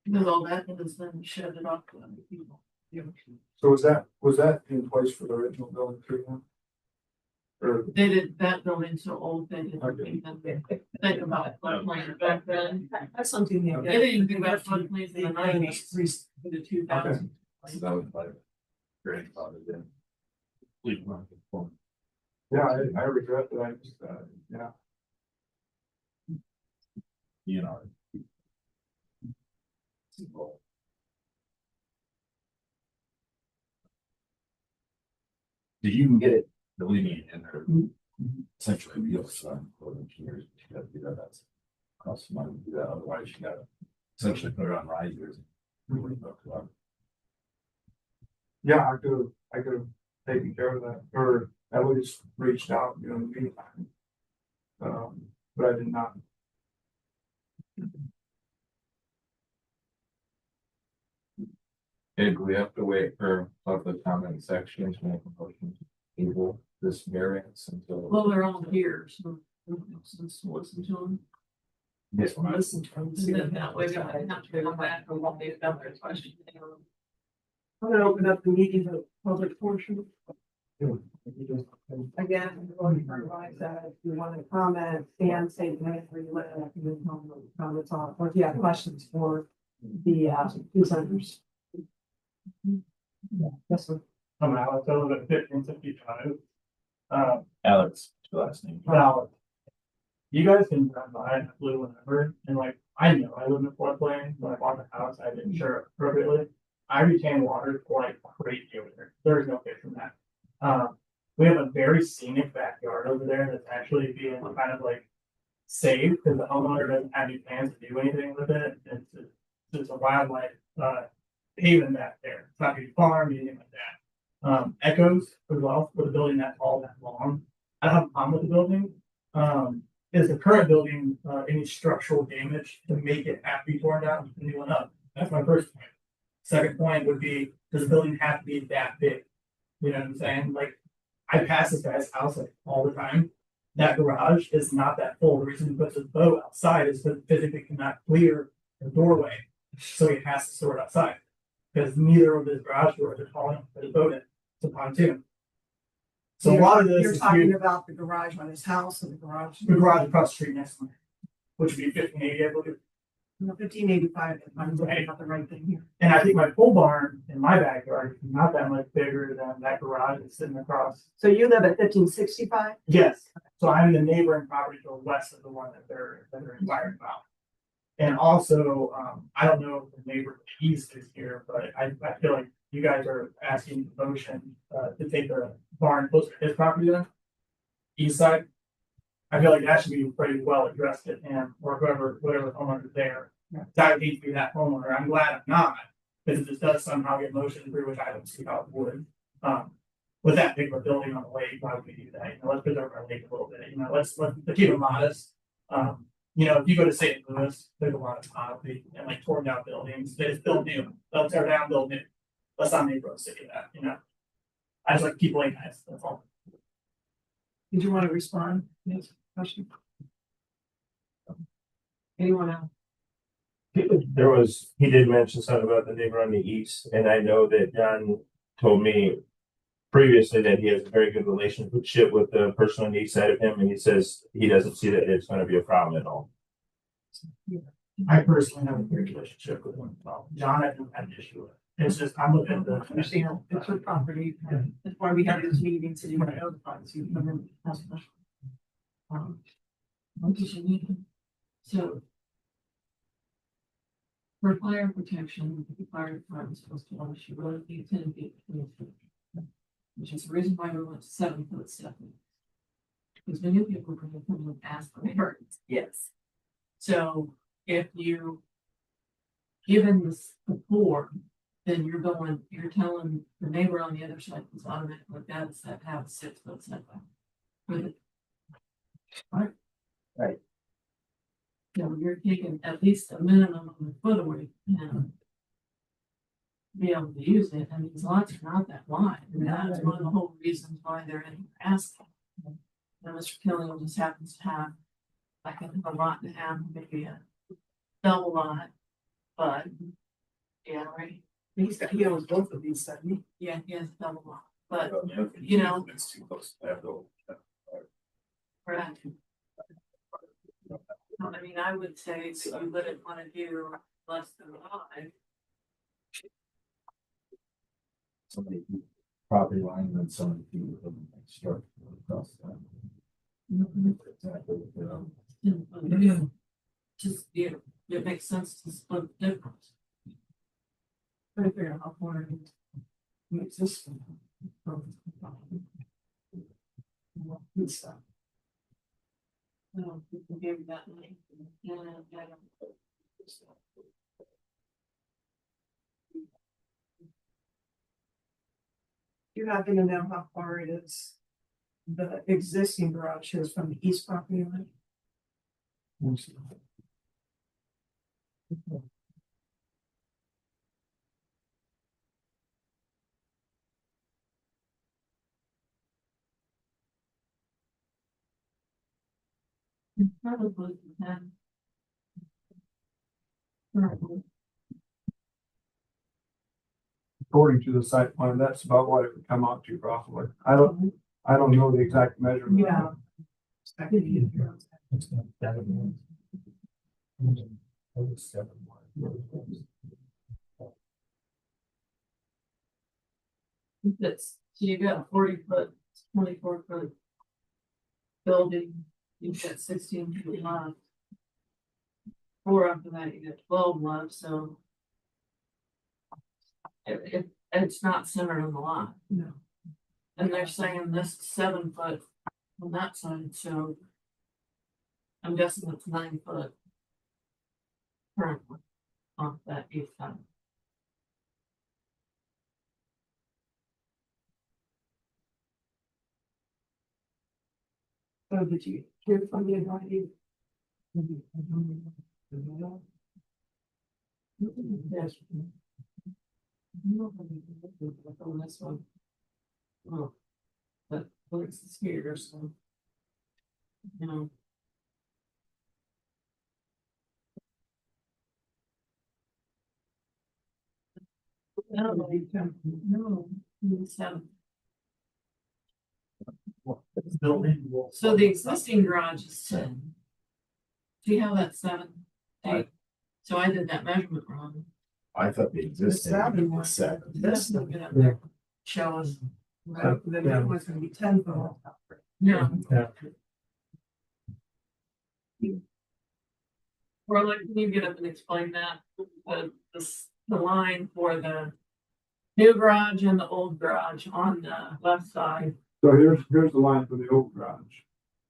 Because all that is then shed it off to other people. so was that in place for the original building too? Then? Or, They did that building so old, they didn't Okay. even think about floodplain back then. That's something you They didn't even think about floodplains in the nineties, in the 2000s. So that was my grandfather then. yeah, I regret that. I just, yeah. You know. If you can get it, believe me, in there, essentially, you have some engineers, you gotta do that, that's. Cost some money to do that, otherwise you gotta essentially put it on risers. Yeah, I could have taken care of that, or at least reached out, you know, in the meantime. But I did not. Okay, do we have to wait for public comment section to make a motion to table this variance until? Well, they're all here, so it makes sense to listen to them. Yes, well, listen to them. And then that way we don't have to come back and what they've done their question. I'm gonna open up the meeting to the public portion. Again, I'm going to realize that if you want to comment, and say the name where you live, you can comments on, or if you have questions for the presenters. Yes, sir. I'm Alex, I live at 1555. Alex, your last name. Now, you guys can drive by and blue whenever, and like, I know I live in a floodplain, when I bought the house, I didn't insure it appropriately. I retain water like crazy over there, there's no way from that. We have a very scenic backyard over there that's actually being kind of like saved, because the homeowner doesn't have any plans to do anything with it, it's a wildlife, haven back there, it's not gonna be farm, anything like that. Echoes as well, with a building that tall, that long, I don't have a problem with the building. Is the current building, any structural damage to make it have to be torn down, and put a new one up? That's my first point. Second point would be, does the building have to be that big? You know what I'm saying? Like, I pass this guy's house like all the time. That garage is not that full. The reason he puts his boat outside is because physically cannot clear the doorway. So he has to store it outside. Because neither of his garage doors are tall enough for the boat in. It's a pontoon. So a lot of this You're is talking huge. about the garage on his house and the garage. The garage across the street next to me, which would be 1580, I believe. 1585, if I'm looking at the right thing here. And I think my pole barn in my backyard is not that much bigger than that garage that's sitting across. So you live at 1565? Yes, so I'm the neighboring property to the west of the one that they're inquiring about. And also, I don't know if the neighbor to the east is here, but I feel like you guys are asking the motion to take the barn closer to his property then. East side. I feel like that should be pretty well addressed at him or whatever homeowner's there. I would hate to be that homeowner. I'm glad I'm not, because if this does somehow get motion through, which I don't see how it would. With that big of a building on the lake, why would we do that? You know, let's preserve our lake a little bit, you know, let's keep it modest. You know, if you go to St. Louis, there's a lot of concrete and like torn down buildings, they just build new, they'll tear down, build new. Let's not make road city of that, you know? I just like to keep lake nice, that's all. Did you want to respond? Yes, question? Anyone else? He did mention something about the neighbor on the east, and I know that John told me previously that he has a very good relationship with the person on the east side of him, and he says he doesn't see that it's gonna be a problem at all. I personally have a great relationship with him. John, I don't have an issue with it. It's just, I'm looking at the. Understand, it's your property, that's why we have these meetings, and you want to notify, so you come in. Ask them. What does you need? So. For fire protection, the fire department is supposed to always should really be 10 feet between the two. Which is the reason why we went to 7 foot stepping. Because many people come and ask for variance. Yes. So if you. Given this the 4, then you're telling the neighbor on the other side is automatically that's that have a 6 foot setback. For the. Right. So you're taking at least a minimum of a foot away and. Be able to use it, and these lots are not that wide, and that's one of the whole reasons why they're in asking. Now, Mr. Killian just happens to have. Like a lot and a half, maybe a double lot, but. Yeah, right. He owns both of these, doesn't he? Yeah, he has a double lot, but you know. It's too close to that though. Right. I mean, I would say that you wouldn't wanna do less than 5. Somebody property line and then somebody with them structure across that. Exactly. Just, it makes sense to split the difference. Trying to figure out how far it exists from. Good stuff. No, people gave me that money. Yeah, I don't. You happen to know how far it is? The existing garage is from the east property line? Probably then. Currently. According to the site plan, that's about what it would come out to roughly. I don't know the exact measurement. Yeah. It's not that one. That was 7 That's, so you got a 40-foot, 24-foot. Building, you've got 16 feet left. 4 after that, you got 12 left, so. It's not centered on the lot. No. And they're saying this is 7 foot on that side, so. I'm guessing it's 9 foot. Currently, on that east side. So did you hear from the advisory? Yes. On this one. Oh. But it's here, so. You know. No, 7. So the existing garage is 10. See how that's 7? Right. So I did that measurement wrong. I thought the existing was 7. That's not good up there. Show us. Right, the new one's gonna be 10 foot. No. Yeah. Or like, can you get up and explain that? The line for the new garage and the old garage on the left side. So here's the line for the old garage.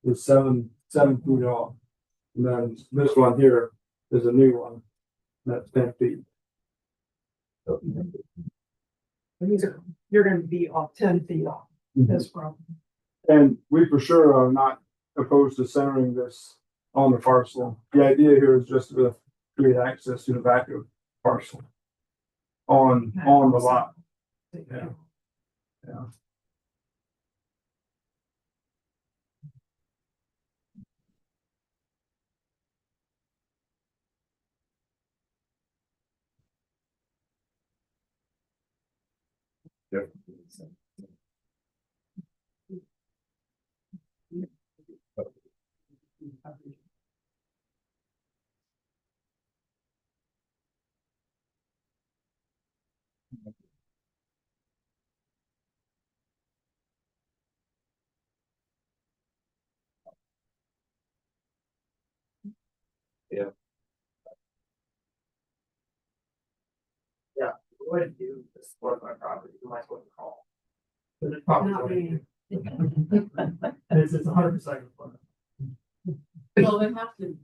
It's 7 feet off. And then this one here is a new one. That's 10 feet. You're gonna be off 10 feet off this problem. And we for sure are not opposed to centering this on the parcel. The idea here is just to create access to the back of the parcel. On the lot. Yeah. Yeah. What if you support my property, you might as well call. But it's Not probably. me. It's 100%. Well, they have to,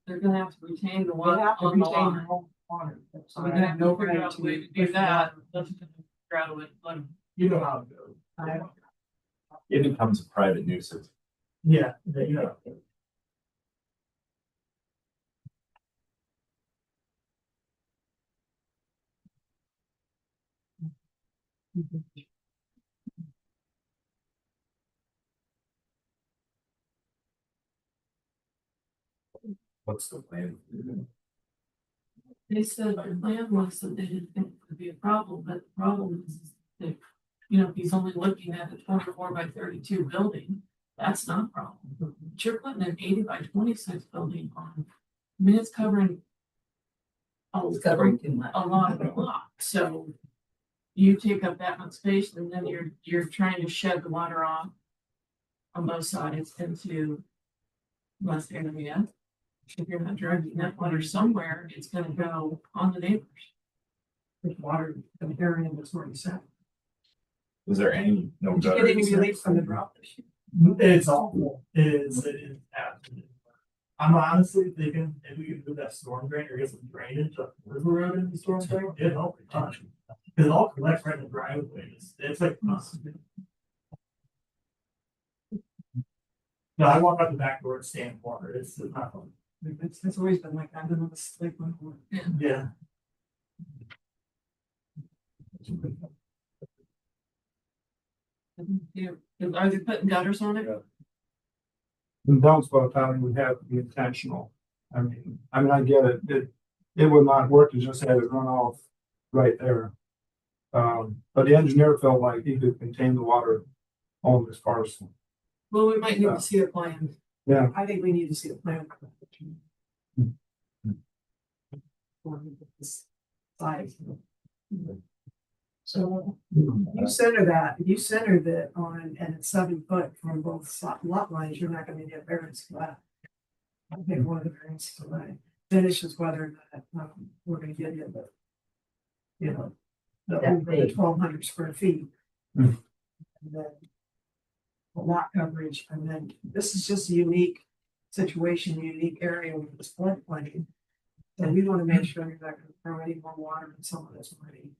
they're gonna have to retain the We water have to on the retain the line. whole water. So we're gonna have to figure out a way to do that. Let's figure out a way to let 'em- You know how it goes. It becomes a private nuisance. Yeah, you know. What's the plan? They said the plan was that they didn't think it would be a problem, but the problem is that, you know, if he's only looking at a 24 by 32 building, that's not a problem. But you're putting an 80 by 26 building on, I mean, it's covering It's covering too much. a lot of the lot, so you take up that much space and then you're trying to shed the water off on both sides into West area. If you're not directing that water somewhere, it's gonna go on the neighbors. With water, the area that's already set. Is there any, no Did you get gutters? any relief from the drought this year? It's awful. It is absolutely. I'm honestly thinking if we could do that storm drain or get some drainage up River Road in the storm drain, it'd help a ton. Cause it all collects right in the driveway. It's like. No, I walk out the back door and stand in water. It's not fun. It's always been like that, I've been on the slip one. Yeah. Are they putting gutters on it? The downspout time would have to be intentional. I mean, I get it, it would not work to just have it run off right there. But the engineer felt like he could contain the water on this parcel. Well, we might need to see a plan. Yeah. I think we need to see a plan. Size. So you center that on, and it's 7 foot from both lot lines, you're not gonna get variance for that. I think one of the variances for that, then it's just whether or not, we're gonna get in the. You know, the over the 1,200 square feet. Hmm. And then. The lot coverage, and then this is just a unique situation, unique area with this floodplain. So we wanna make sure you're not gonna throw any more water in someone that's already.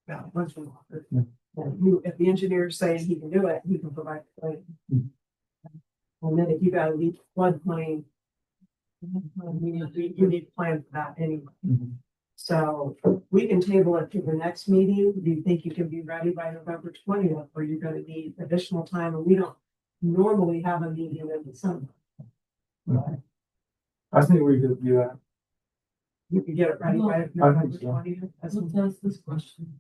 Got a bunch of water. And if the engineer is saying he can do it, he can provide the plan. And then if you got a leak floodplain. You need a plan for that anyway. So we can table it to the next meeting. Do you think you can be ready by November 20th, or you're gonna need additional time? And we don't normally have a meeting in December. I think we could do that. You can get it ready by I think November so. 20th. That's Let's ask this question.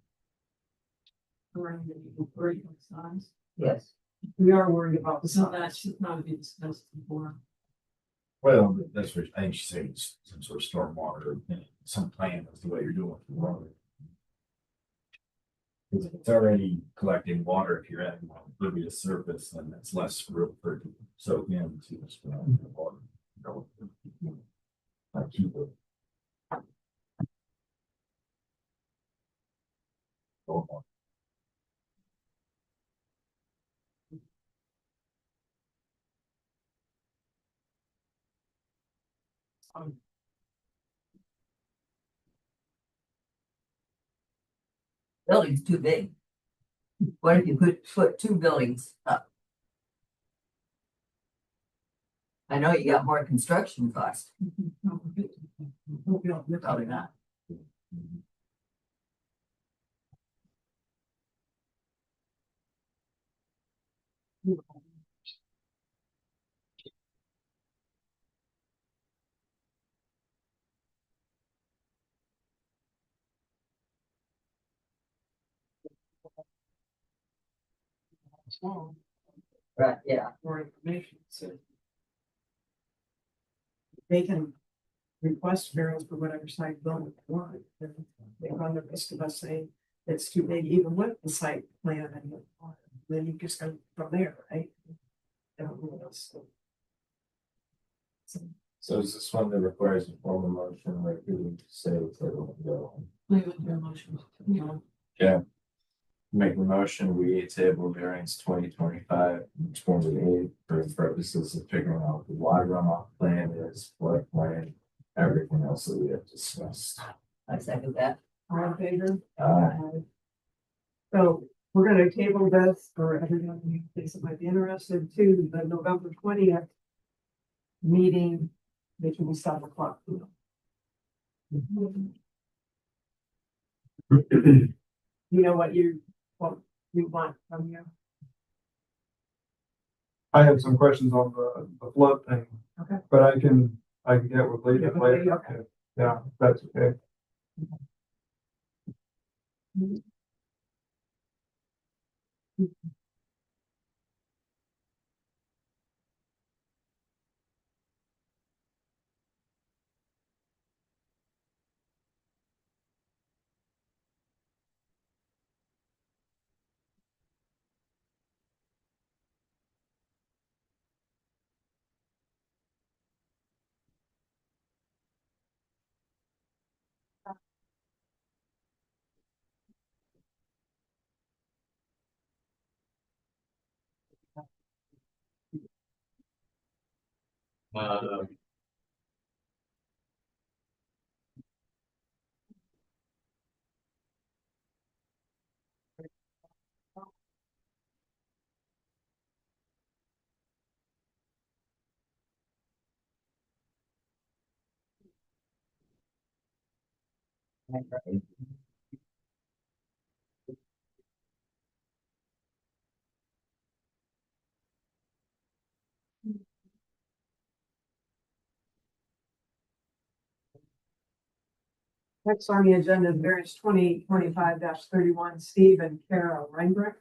Around the great size, Yes. we are worried about the so that size. should not be discussed before. Well, that's what I think she's saying, some sort of stormwater, some plan as to what you're doing with the water. Because if it's already collecting water, if you're at impervious surface, then that's less room for it to soak into this water. I keep it. Go on. Building's too big. What if you put 2 buildings up? I know you got more construction cost, probably not. Right, yeah. More information, so. they can request variance for whatever site building they want. They run the risk of us saying it's too big, even with the site plan, and then you just go from there, right? They don't really know, so. So is this one that requires a formal motion, like we would say it's like, go? We would do a motion, you know. Yeah. Make a motion, we table variance 2025-28 for purposes of figuring out the water runoff plan is, flood plan, everything else that we have discussed. I second that. All in favor? Uh, So we're gonna table this for everyone who thinks it might be interested to the November 20th meeting, which will be 7:00. You know what you want from you? I have some questions on the flood thing. Okay. But I can get with Lee Yeah, okay, later. okay. Yeah, that's okay. Next on the agenda is variance 2025-31, Steve and Kara Reinbrecht.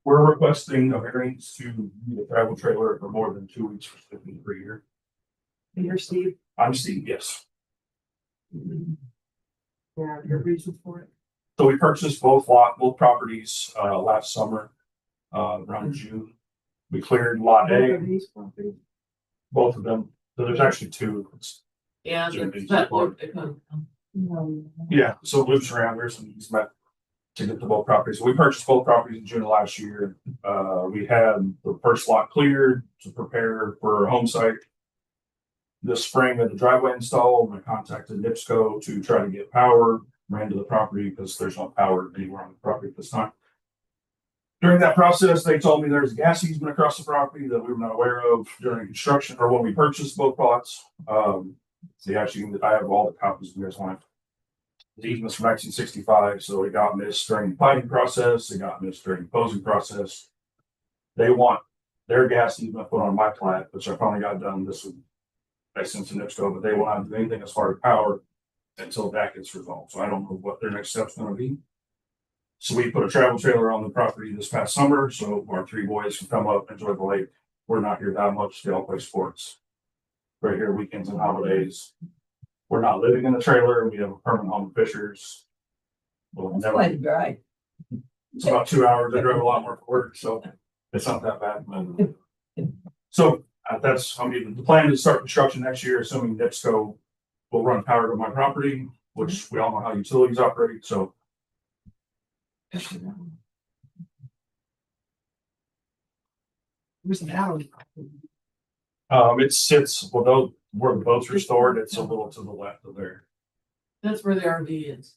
We're requesting a variance to use a travel trailer for more than 2 weeks for shipping per year. And you're Steve, I'm Steve, yes. yeah, your reasons for it. So we purchased both properties, last summer, around June. We cleared lot Both A, of these properties. both of them. So there's actually two. Yeah, Jim, that you- looked, Yeah, so it loops around, there's some easement to get to both properties. We purchased both properties in June of last year. We had the first lot cleared to prepare for a home site. This spring, with the driveway installed, I contacted NIPSCO to try to get power, ran to the property because there's no power anywhere on the property at this time. During that process, they told me there's a gas easement across the property that we were not aware of during construction or when we purchased both lots. So actually, I have all the copies you guys want. The easement's from 1965, so it got missed during the planning process, it got missed during the closing process. They want their gas easement put on my plat, which I finally got done this week. I sent to NIPSCO, but they will not do anything as far as power until that gets resolved. So I don't know what their next step's gonna be. So we put a travel trailer on the property this past summer, so our 3 boys can come up, enjoy the lake. We're not here that much, they all play sports. Right here, weekends and holidays. We're not living in a trailer, we have a permanent home in Fishers. Well, That's never, quite a drive. it's about 2 hours, I drove a lot more for work, so it's not that bad. So that's, the plan is to start construction next year, assuming NIPSCO will run power to my property, which we all know how utilities operate, so. Where's the alley? It sits, well, where the boats are stored, it's a little to the left of there. that's where the RV is. Is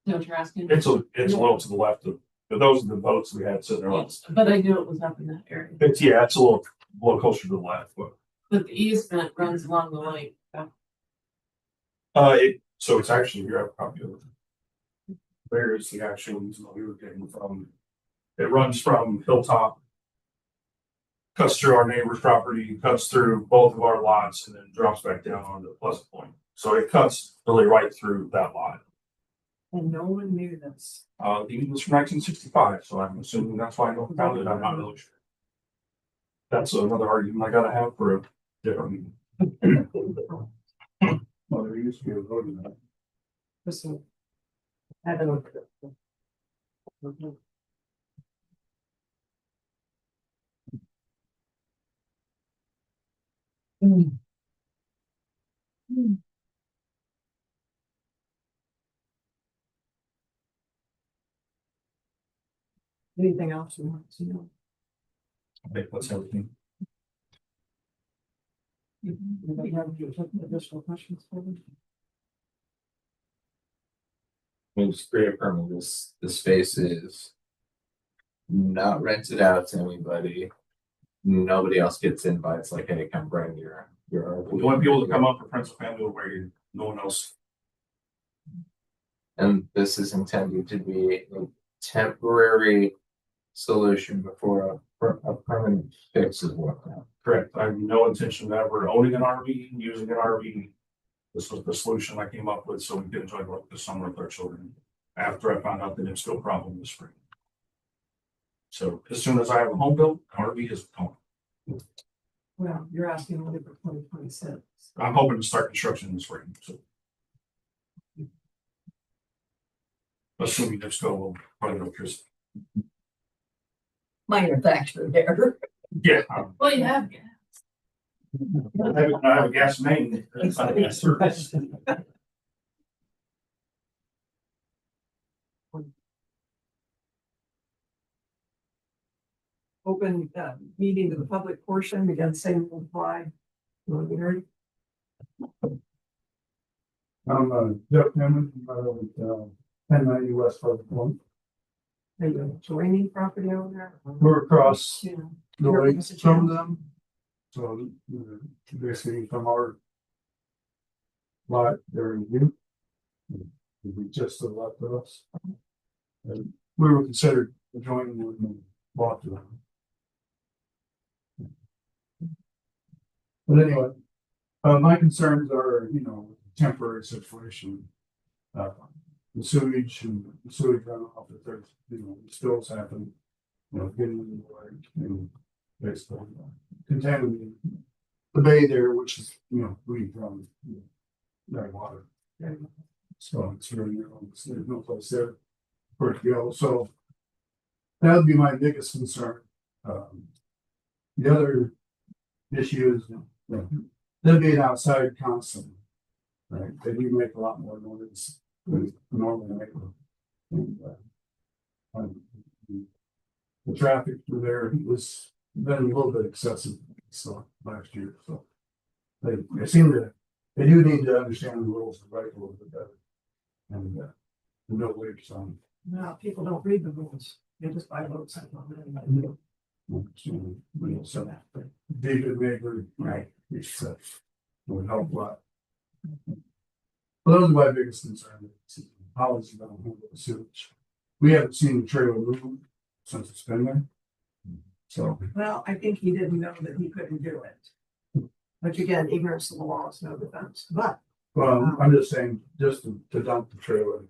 that what you're asking? It's a little to the left of, but those are the boats we had sitting there. Yes, but I knew it was up in that area. It's a little closer to the left, but. But the easement runs along the lake. So it's actually here, I have a copy of it. Where is the actual easement we were getting from? It runs from Hilltop. Cuts through our neighbor's property, cuts through both of our lots, and then drops back down onto Pleasant Point. So it cuts really right through that lot. And no one knew this. The easement's from 1965, so I'm assuming that's why I don't found it, I'm not really sure. That's another argument I gotta have for a different meeting. Well, there used to be a voting on it. Listen. I don't know. Anything else you want to know? I think that's everything. Anybody have any additional questions for me? I mean, just reaffirming this, the space is not rented out to anybody. Nobody else gets invites like, hey, come bring your RV. We want people to come up for Prince of Family where no one else. And this is intended to be a temporary solution before a permanent fix is worked out. Correct. I have no intention of ever owning an RV, using an RV. This was the solution I came up with so we could enjoy like the summer with our children. After I found out that it's still a problem this spring. So as soon as I have a home built, RV is gone. Well, you're asking only for 2026. I'm hoping to start construction in the spring. So. Assuming there's still probably electricity. Manufacturer there. Yeah. Well, you have gas. I have a gas main. It's not a gas service. Open meeting to the public portion, again, same will apply. You want to be heard? I'm Jeff Hammond, with 1090 West Harvard Point. Are you joining property owner? We're across Yeah. the You're lake Mr. from Chairman. them. So basically from our lot, they're in view. We just to the left of us. And we were considered joining when we bought them. But anyway, my concerns are, temporary situation. The sewage and the sewage runoff, if there's, spills happen, getting in the water and basically contaminating the bay there, which is, we from that water. So it's really, there's no place there for it to go. So that would be my biggest concern. The other issue is them being outside constantly. Right, they do make a lot more noise than normally make. The traffic through there was been a little bit excessive, so last year, so. They seem to, they do need to understand the rules and write a little bit better. And no waves on. No, people don't read the rules. They just buy boats. So be a good neighbor, right? It would help a lot. Well, those are my biggest concern. How is it going to handle the sewage? We haven't seen the trailer move since it's been there. So. Well, I think he didn't know that he couldn't do it. Which again, ignorance of the law is no defense, but. Well, I'm just saying, just to dump the trailer.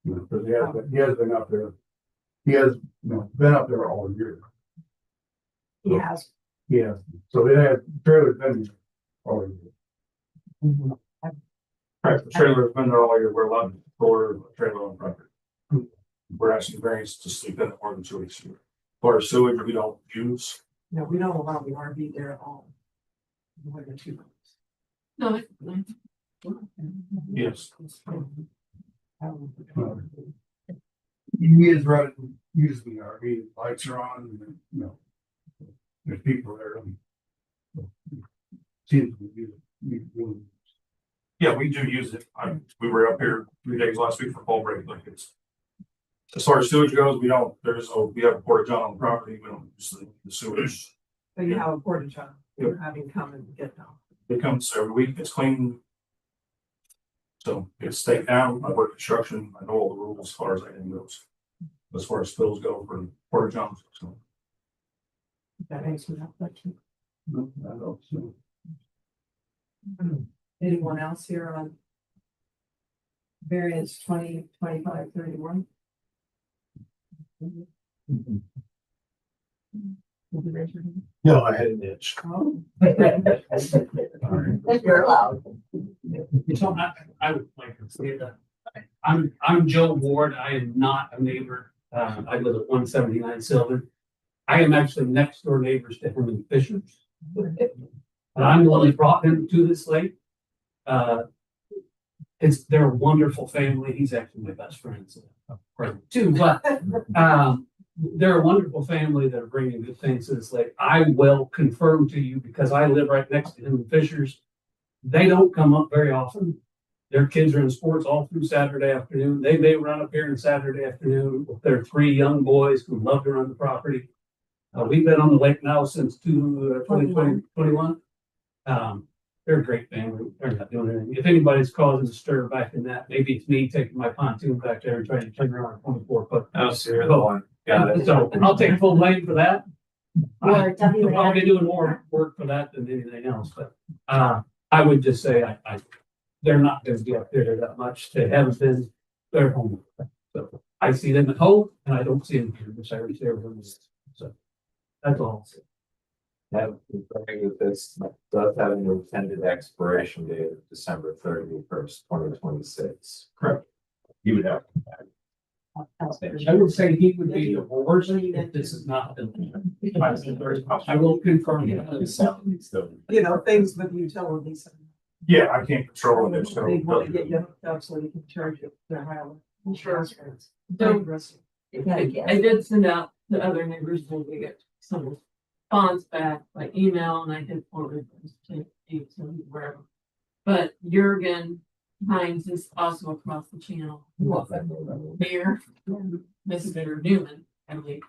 Because he has been up there. He has, been up there all year. He has. Yeah, so they have trailer's been there all year. Right, the trailer's been there all year. We're allowed to store a trailer on property. We're asking variance to sleep in it more than 2 weeks a year. For sewage, we don't use. No, we don't allow the RV there at all. More than 2 months. No, Yes. He is running, usually RV, lights are on, and, there's people there. Seems to be. Yeah, we do use it. We were up here 3 days last week for fall break, like it's. As far as sewage goes, we have a porta john on the property, we don't use the sewage. So you have a porta john, you're having come and get down. It comes every week, it's clean. So it's staked down, I work construction, I know all the rules as far as anything goes. As far as spills go for porta johns, so. That answers that question. No, I don't, so. Anyone else here on variance 2025-31? No, I had an itch. You're allowed. So I would like to say that I'm Joe Ward. I am not a neighbor. I live at 179 Sylvan. I am actually next door neighbors to him in Fishers. And I'm the one that brought him to this lake. They're a wonderful family. He's actually my best friend, so present too. But they're a wonderful family that are bringing good things to this lake. I will confirm to you because I live right next to him in Fishers. They don't come up very often. Their kids are in sports all through Saturday afternoon. They may run up here on Saturday afternoon with their 3 young boys who love to run the property. We've been on the lake now since 2021. They're a great family. They're not doing anything. If anybody's causing a stir back in that, maybe it's me taking my pontoon back there and trying to turn around a 24-foot. Oh, so you're the one. Got it. So I'll take full blame for that. Or W. I'll probably be doing more work for that than anything else, but I would just say they're not going to be up there that much. They haven't been. They're home. So I see them at home, and I don't see them here, which I already shared with them. So that's all I'll say. Have, with this, does have an intended expiration date of December 31st, 2026. Correct. You would have. I would say he would be divorced if this is not been. I will confirm. You know, things with utilities. Yeah, I can't control it. They want to get you hooked up so they can charge you their higher insurance rates. So I did send out to other neighbors when we get some response back by email, and I did forward those to you to wherever. But Jurgen Hines is also across the channel. Mayor, Mr. Newman, I believe.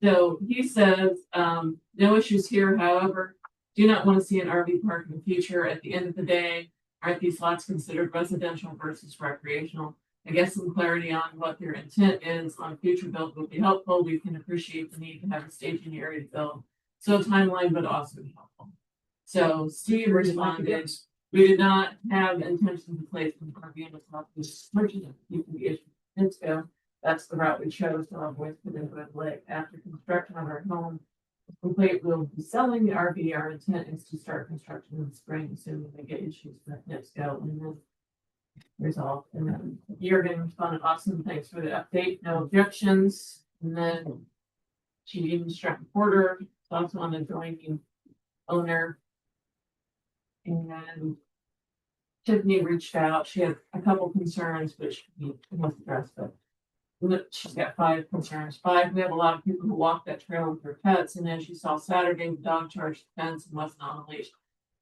So he says, no issues here, however, do not want to see an RV park in the future. At the end of the day, aren't these lots considered residential versus recreational? I guess some clarity on what their intent is on future build would be helpful. We can appreciate the need to have a staging area to build. So timeline would also be helpful. So Steve responded, we did not have intention to place an RV in the top of this merchant. You can be issued. That's the route we chose to avoid putting into a lake. After construction of our home is complete, we'll be selling the RV. Our intent is to start construction in the spring, assuming we get issues with NIPSCO and then resolved. And then Jurgen responded, awesome, thanks for the update. No objections. And then she even struck a porter, also on the joining owner. And Tiffany reached out. She had a couple concerns, which we must address, but she's got 5 concerns. 5, we have a lot of people who walk that trail with their pets, and as you saw Saturday, the dog charged the fence and wasn't on a leash.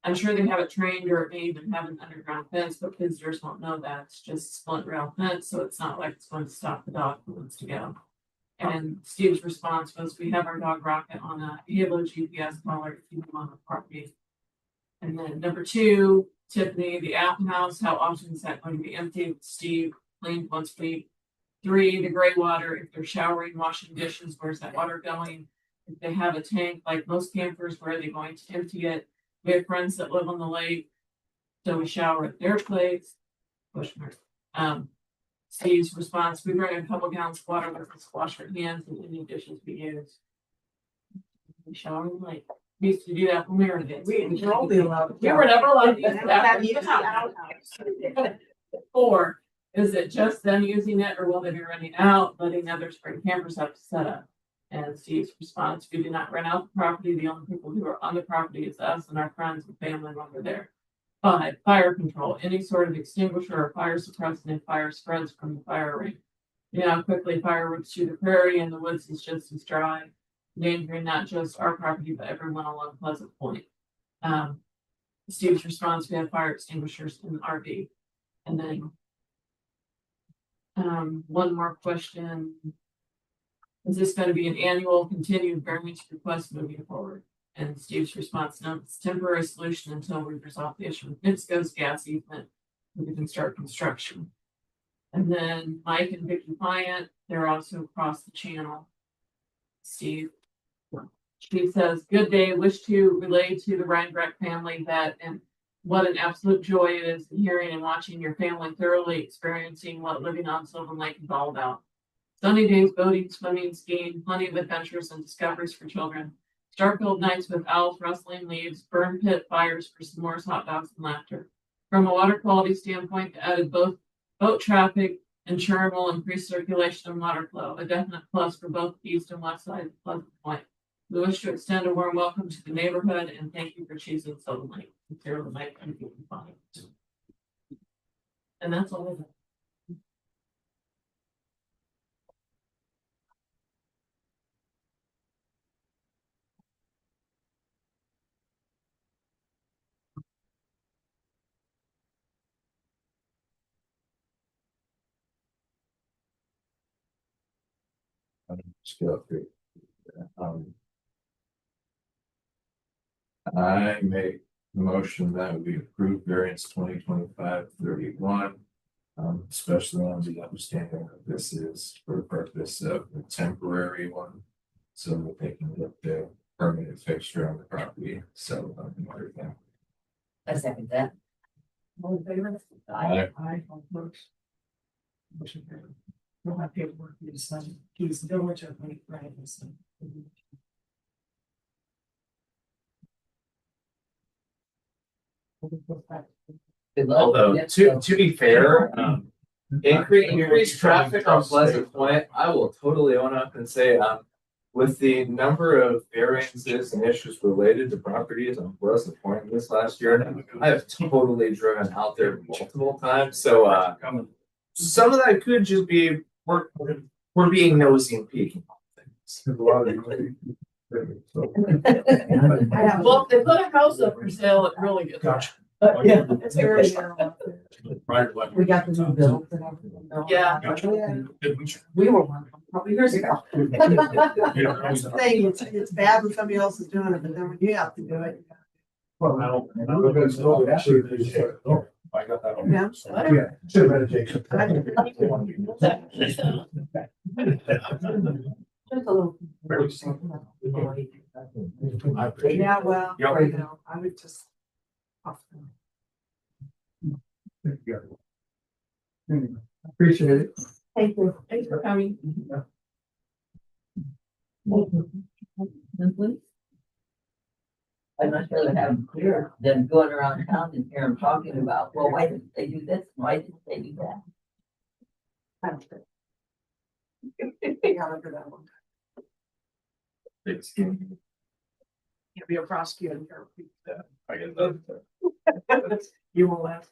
I'm sure they have it trained, or it may even have an underground fence, but visitors won't know that. It's just splint rail fence, so it's not like it's going to stop the dog who wants to go. And Steve's response was, we have our dog Rocket on a Halo GPS collar to keep him on the property. And then number 2, Tiffany, the Alton House, how often is that going to be emptied? Steve, cleaned once a week. 3, the gray water, if they're showering, washing dishes, where's that water going? If they have a tank, like most campers, where are they going to empty it? We have friends that live on the lake, so we shower at their place. Steve's response, we bring a couple gallons of water with us, wash our hands and any dishes we use. We shower in the lake. We used to do that when we were kids. We're only allowed. We were never allowed to use That that. 4, is it just them using it, or will they be renting out, letting other spring campers have to set up? And Steve's response, we do not rent out the property. The only people who are on the property is us and our friends and family when we're there. 5, fire control, any sort of extinguisher or fire suppressant if fire spreads from the fire ring. You know how quickly fire rips through the prairie and the woods is just as dry, endangering not just our property, but everyone along Pleasant Point. Steve's response, we have fire extinguishers in the RV. And then one more question. Is this going to be an annual continued variance request moving forward? And Steve's response, no, it's a temporary solution until we resolve the issue with NIPSCO's gas easement. We can start construction. And then Mike and Vicky Client, they're also across the channel. Steve, she says, good day, wish to relay to the Reinbrecht family that and what an absolute joy it is hearing and watching your family thoroughly experiencing what living on Sylvan Lake is all about. Sunny days, boating, swimming, skiing, plenty of adventures and discoveries for children. Starkville nights with owls, rustling leaves, burn pit fires for s'mores, hot dogs, and laughter. From a water quality standpoint, added both boat traffic and churn will increase circulation and water flow, a definite plus for both east and west sides of Pleasant Point. We wish to extend a warm welcome to the neighborhood and thank you for choosing Sylvan Lake. Sincerely, Mike, and you can find. And that's all of it. Just go through. Um, I make the motion that we approve variance 2025-31. Especially on the understanding that this is for the purpose of a temporary one. So that they can get the permanent fixture on the property, so everything. I second that. All in favor? Aye. Aye, all opposed. Motion carried. We'll have paperwork for you to sign. Keys, village of Lake Brian. Good luck. Although, Yeah. to be fair, increased traffic on Pleasant Point, I will totally own up and say, with the number of variances and issues related to properties on Pleasant Point this last year, I have totally driven out there multiple times, so, some of that could just be, we're being nosy and peeking on things. Well, if they put a house up for sale, it really gets. Gotcha. Yeah, it's very narrow out there. We got the new bill. Yeah. We were one, a couple years ago. That's the thing, it's bad when somebody else is doing it, but then when you have to do it. Well, now, we're gonna slow it down. I got that on. Yeah. Yeah. Should meditation. Just a little. Yeah, well, you know, I would just. Appreciate it. Thank you. Thanks for coming. I'd much rather have them clear than going around town and hear them talking about, well, why didn't they do this? Why didn't they do that? Yeah, I'll do that one. It's, You'll be a prosecutor. I get that. You will ask.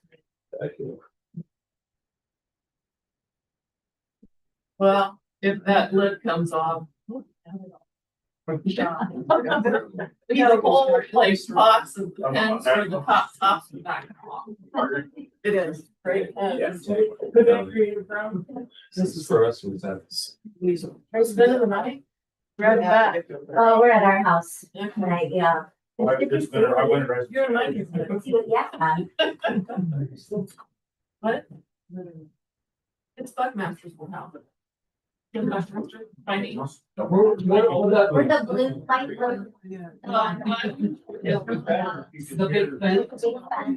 Well, if that lid comes off. Yeah, the whole place rocks and ends for the top tops and back off. It is, right? Yes. Could I create a problem? This is for us, was that? Are you spending the night? Right back. Oh, we're at our house Okay. tonight, yeah. I went right. You're in my. Yeah. What? It's Buckmasters will have it. By me. We're the blue pipe road. The big fence.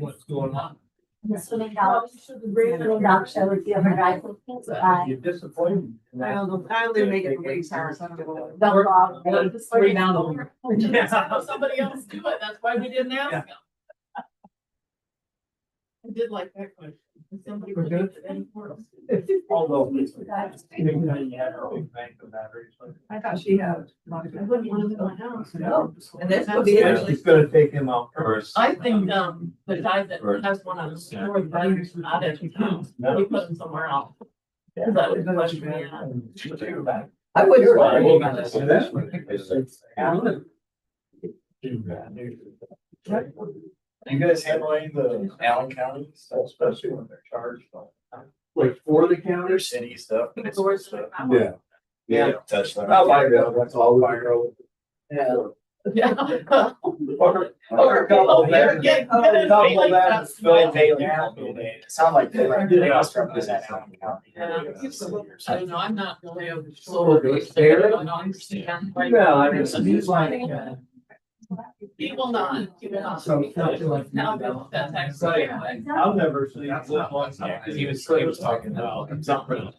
What's going on? The swimming dog show if you ever drive with kids. You're disappointed. I only make it from Wade's house. I don't know. Dog walk. Three down over. Somebody else do it, that's why we didn't ask them. I did like that question. Somebody We're good? did any for us. Although. You had a big bank of batteries. I thought she had. I wouldn't want to live in my house. No, and that's what Absolutely. it is. It's gonna take him out first. I think, the guy that has one on the store, the batteries not at his house, he put them somewhere else. That was the question we had. I would. You guys handling the Allen County stuff, especially when they're charged on. Like for the county, city stuff. Yeah. Yeah. Touch that. I like that, that's all fire. Yeah. Yeah. Or a couple of that. It sound like they must represent Allen County. I don't know, I'm not really over sure. I don't understand. Well, I mean, some news line. He will not. He will not. So, Now, that's actually. I've never seen. He was talking about something.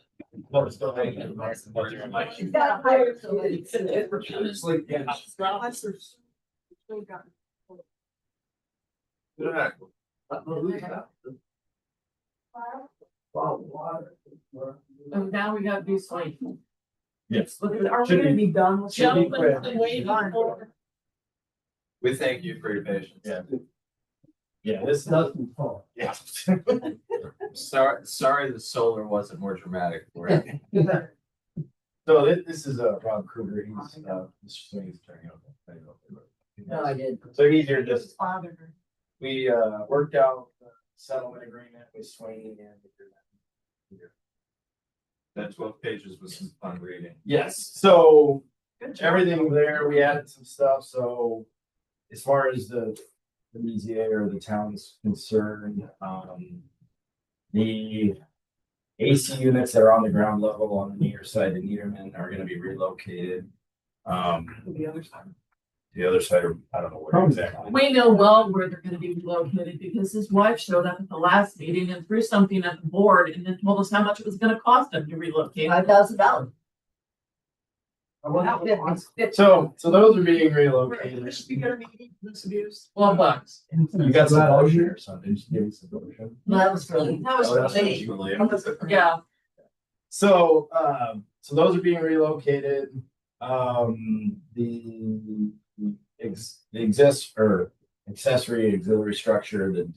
She's got a higher, so it's. And now we got these like. Yes. Are we gonna be done with? Gentlemen, been waiting for. We thank you for your patience. Yeah. Yeah, this doesn't fall. Yeah. Sorry the solar wasn't more dramatic for you. So this is Rob Kruger, he's Mr. Sweeney's attorney. No, I did. So he's here just, Father. we worked out the settlement agreement with Sweeney and. That 12 pages was some fun reading. Yes, so Good job. everything there, we added some stuff, so as far as the BZA or the town's concerned, the AC units that are on the ground level on the near side of Niederman are gonna be relocated. The other side. The other side, I don't know where exactly. We know well where they're gonna be relocated because his wife showed up at the last meeting and threw something at the board and then told us how much it was gonna cost them to relocate. $5,000. So those are being relocated. We got a meeting, this abuse. $12. You got some motion or something, just give me some motion. No, that was really. That was Oh, that's really- really- Yeah, So, so those are being relocated. The exist or accessory auxiliary structure, the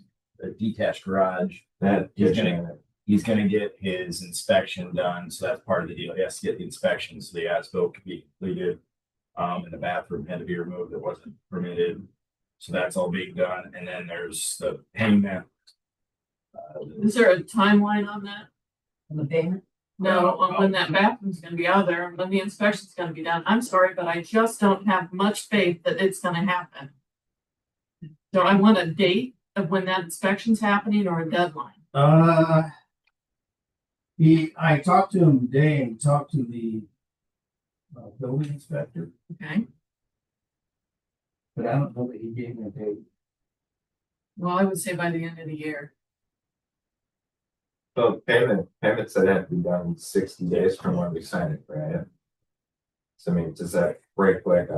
detached garage, that he's gonna get his inspection done. So that's part of the deal. He has to get the inspection, so the as-built can be completed. And the bathroom had to be removed. It wasn't permitted. So that's all being done. And then there's the payment. is there a timeline on that? On the payment? No, on when that bathroom's gonna be out there, and when the inspection's gonna be done. I'm sorry, but I just don't have much faith that it's gonna happen. So I want a date of when that inspection's happening or a deadline. I talked to him today and talked to the building inspector, Okay, but I don't know that he gave me a date. well, I would say by the end of the year. So payments that have to be done in 60 days from when we sign it, right? So I mean, does that break like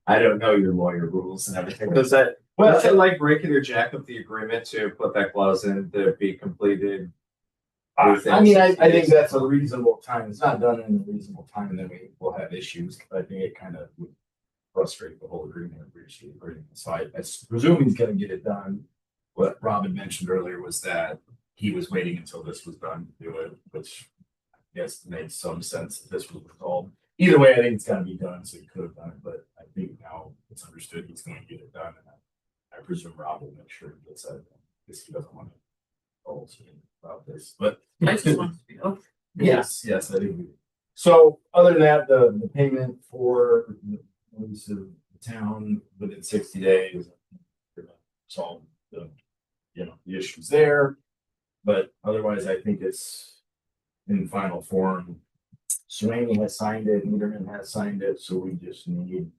I don't know your lawyer rules and everything. Does that like break it or jack up the agreement to put that clause in to be completed? I mean, I think that's a reasonable time. It's not done in a reasonable time, and then we will have issues. I think it kind of would frustrate the whole agreement and breach the agreement. So I presume he's gonna get it done. What Robin mentioned earlier was that he was waiting until this was done to do it, which I guess made some sense that this was resolved. Either way, I think it's gotta be done, so he could have done it, but I think now it's understood he's going to get it done. And I presume Rob will make sure he gets that, because he doesn't want to also about this, but. I just want to be open. Yes, I think. So other than that, the payment for the ones of the town within 60 days. Solve the, the issues there. But otherwise, I think it's in final form. Sweeney has signed it, Niederman has signed it, so we just need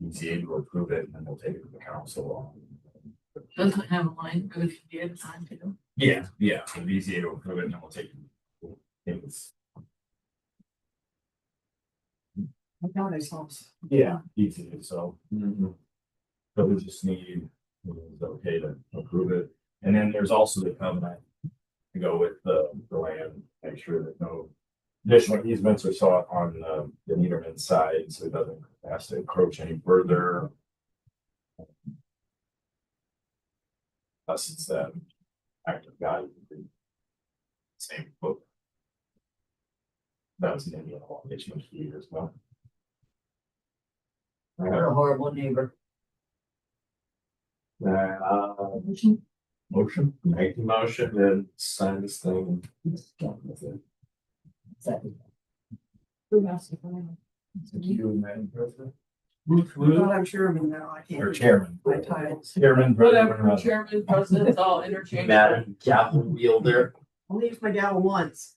BZA to approve it, and then we'll take it to the council. Doesn't have a line for the PDA time to do. Yeah, the BZA will approve it, and then we'll take it. I got ourselves. Yeah, easy, so. But we just need, it's okay to approve it, and then there's also the covenant. To go with the land, make sure that no additional easements are sought on the Niederman side, so it doesn't have to encroach any further. Plus it's that act of God. Same book. That was an Indian law, it's much easier as well. We're a horrible neighbor. Motion? Make the motion and sign this thing. Second. Who has to find You, Madam President? it? I'm chairman now, I Or can't. chairman? My titles. Chairman. Whatever, President. chairman, president's all interchangeable. Madam Gavel wielder. I'll use my gavel once.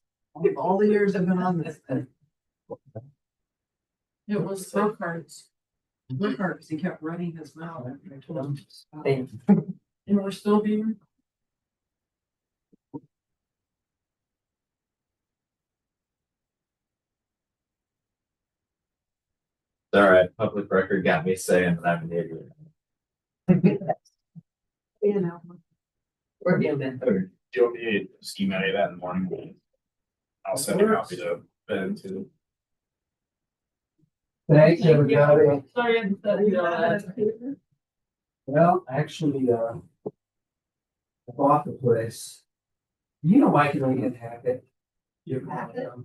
All the years I've been on this thing. It was throw cards. Look hard, because he kept running his mouth after I told him to stop. Thank And we're still being. all right, public record got me saying that I'm an idiot. You know, We're human. Do you want me to scheme any of that in the morning? I'll send a copy to Ben too. Thanks, everybody. Sorry, I had to tell you all that. Well, actually, I bought the place. You know, Mike and I didn't have it.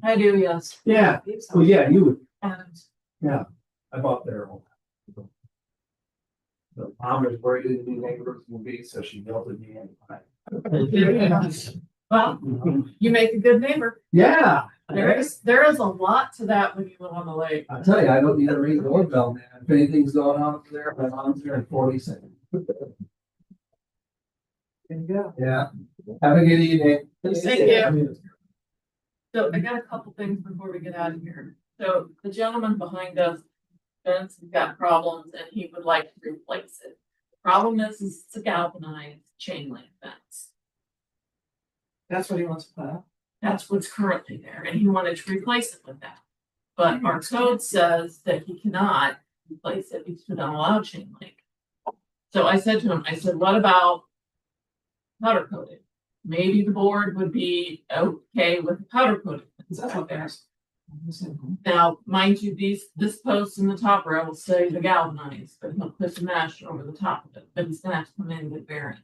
I do, yes. Yeah, well, yeah, you would, And yeah, I bought their home. The mom was worried the new neighbors would be, so she built it in. well, you make a good neighbor. Yeah. There is a lot to that when you live on the lake. I tell you, I don't need a ring doorbell, man. If anything's going on up there, my mom's there in 40 seconds. there you go. Yeah. Have a good evening. Thank you. So I got a couple things before we get out of here. So the gentleman behind us, Ben's got problems and he would like to replace it. The problem is it's a galvanized chain link fence. That's what he wants to put up. That's what's currently there, and he wanted to replace it with that. But our code says that he cannot replace it because we don't allow chain link. So I said to him, I said, what about powder coating? Maybe the board would be okay with powder coating. That's out there. Now, mind you, this post in the top row will say the galvanized, but he'll put the mesh over the top of it, but he's gonna have to come in with variance.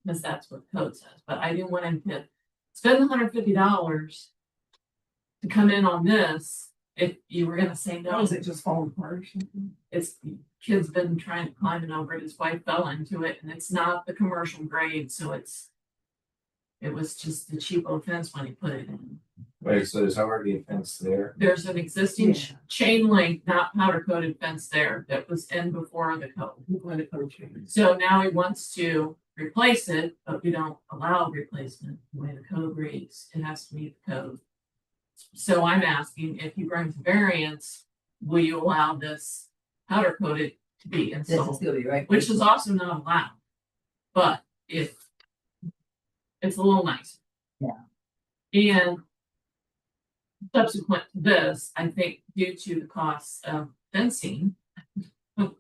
Because that's what the code says, but I didn't want him to spend $150 to come in on this, if you were gonna say no. Is it just falling apart or something? It's, kid's been trying to climb it over it, his wife fell into it, and it's not the commercial grade, so it was just the cheap old fence when he put it in. Wait, so there's already a fence there? There's an existing Yeah. chain link, not powder coated fence there that was in before the code. When it comes to- So now he wants to replace it, but we don't allow replacement the way the code reads. It has to meet the code. So I'm asking if he brings variance, will you allow this powder coated to be This is installed? gonna be right. Which is also not allowed. But if it's a little nicer. Yeah. And subsequent to this, I think due to the costs of fencing, the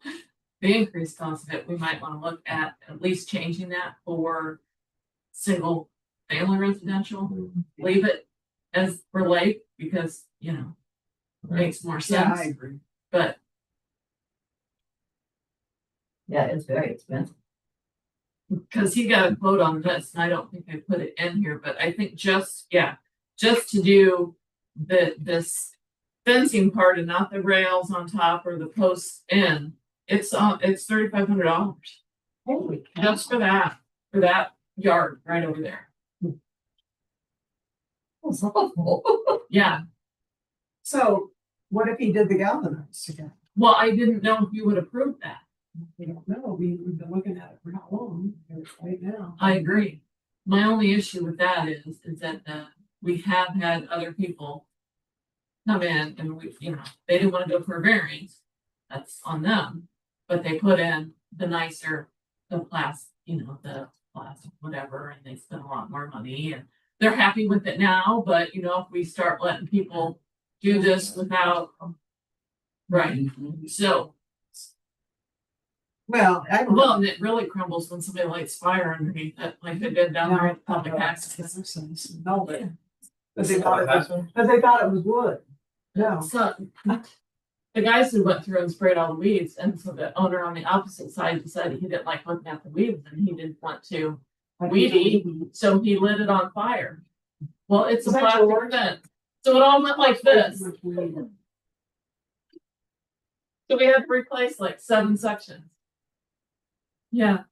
increased cost of it, we might want to look at least changing that for single family residential. Leave it as for lake because, you know, it makes more Yeah, I sense, agree. but Yeah, it's very expensive. because he got a quote on this, and I don't think I put it in here, but I think just to do this fencing part and not the rails on top or the posts in, it's $3,500 Holy cow. just for that yard right over there. It's awful. Yeah, So what if he did the galvanized again? well, I didn't know if you would approve that. We don't know. We've been looking at it for how long? Right now. I agree. My only issue with that is that we have had other people come in and we, you know, they didn't want to go for a variance. That's on them, but they put in the nicer, the plastic, whatever, and they spent a lot more money and they're happy with it now, but you know, if we start letting people do this without, right, so, Well, well, and it really crumbles when somebody lights fire underneath it, like they did down there at public access. No, but they thought it was wood. No. So, the guys who went through and sprayed all the weeds, and so the owner on the opposite side decided he didn't like looking at the weeds and he didn't want to weed eat, so he lit it on fire. Well, it's a Is that plastic George? fence, so it all went like this. So we had to replace like 7 sections. Yeah.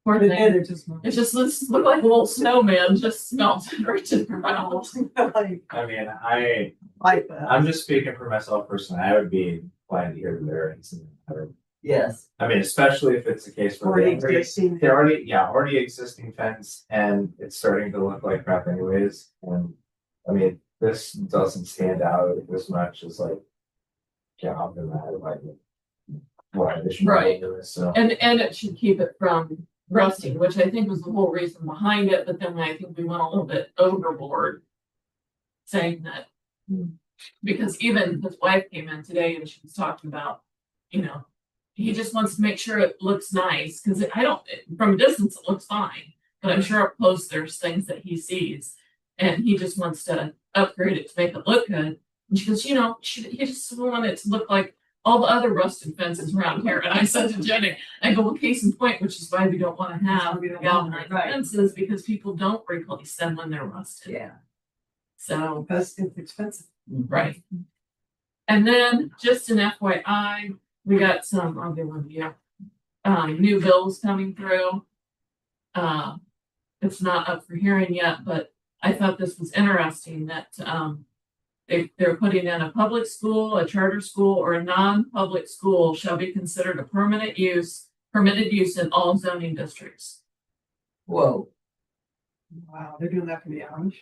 Poor And thing. it just. It just looked like a little snowman, just melted right to the ground. I mean, Like that. I'm just speaking for myself personally. I would be inclined to hear the variance. Yes. I mean, especially if it's a case where Already existing. they're already existing fence and it's starting to look like crap anyways. And I mean, this doesn't stand out as much as like job than that, like why they should Right. do this. So And it should keep it from rusting, which I think was the whole reason behind it, but then I think we went a little bit overboard. Saying that Because even his wife came in today and she was talking about, you know, he just wants to make sure it looks nice, because I don't, from a distance, it looks fine. But I'm sure up close, there's things that he sees, and he just wants to upgrade it to make it look good. And she goes, you know, he just wanted it to look like all the other rusted fences around here. And I said to Jenny, I go, well, case in point, which is why we don't want to have galvanized Right. fences, because people don't replace them when they're rusted. Yeah. So, Because it's expensive. right. And then just an FYI, we got some, I'll give one to you. New bills coming through. It's not up for hearing yet, but I thought this was interesting that, they're putting in a public school, a charter school, or a non-public school shall be considered a permitted use in all zoning districts. Whoa. Wow, they're doing that for the Amish.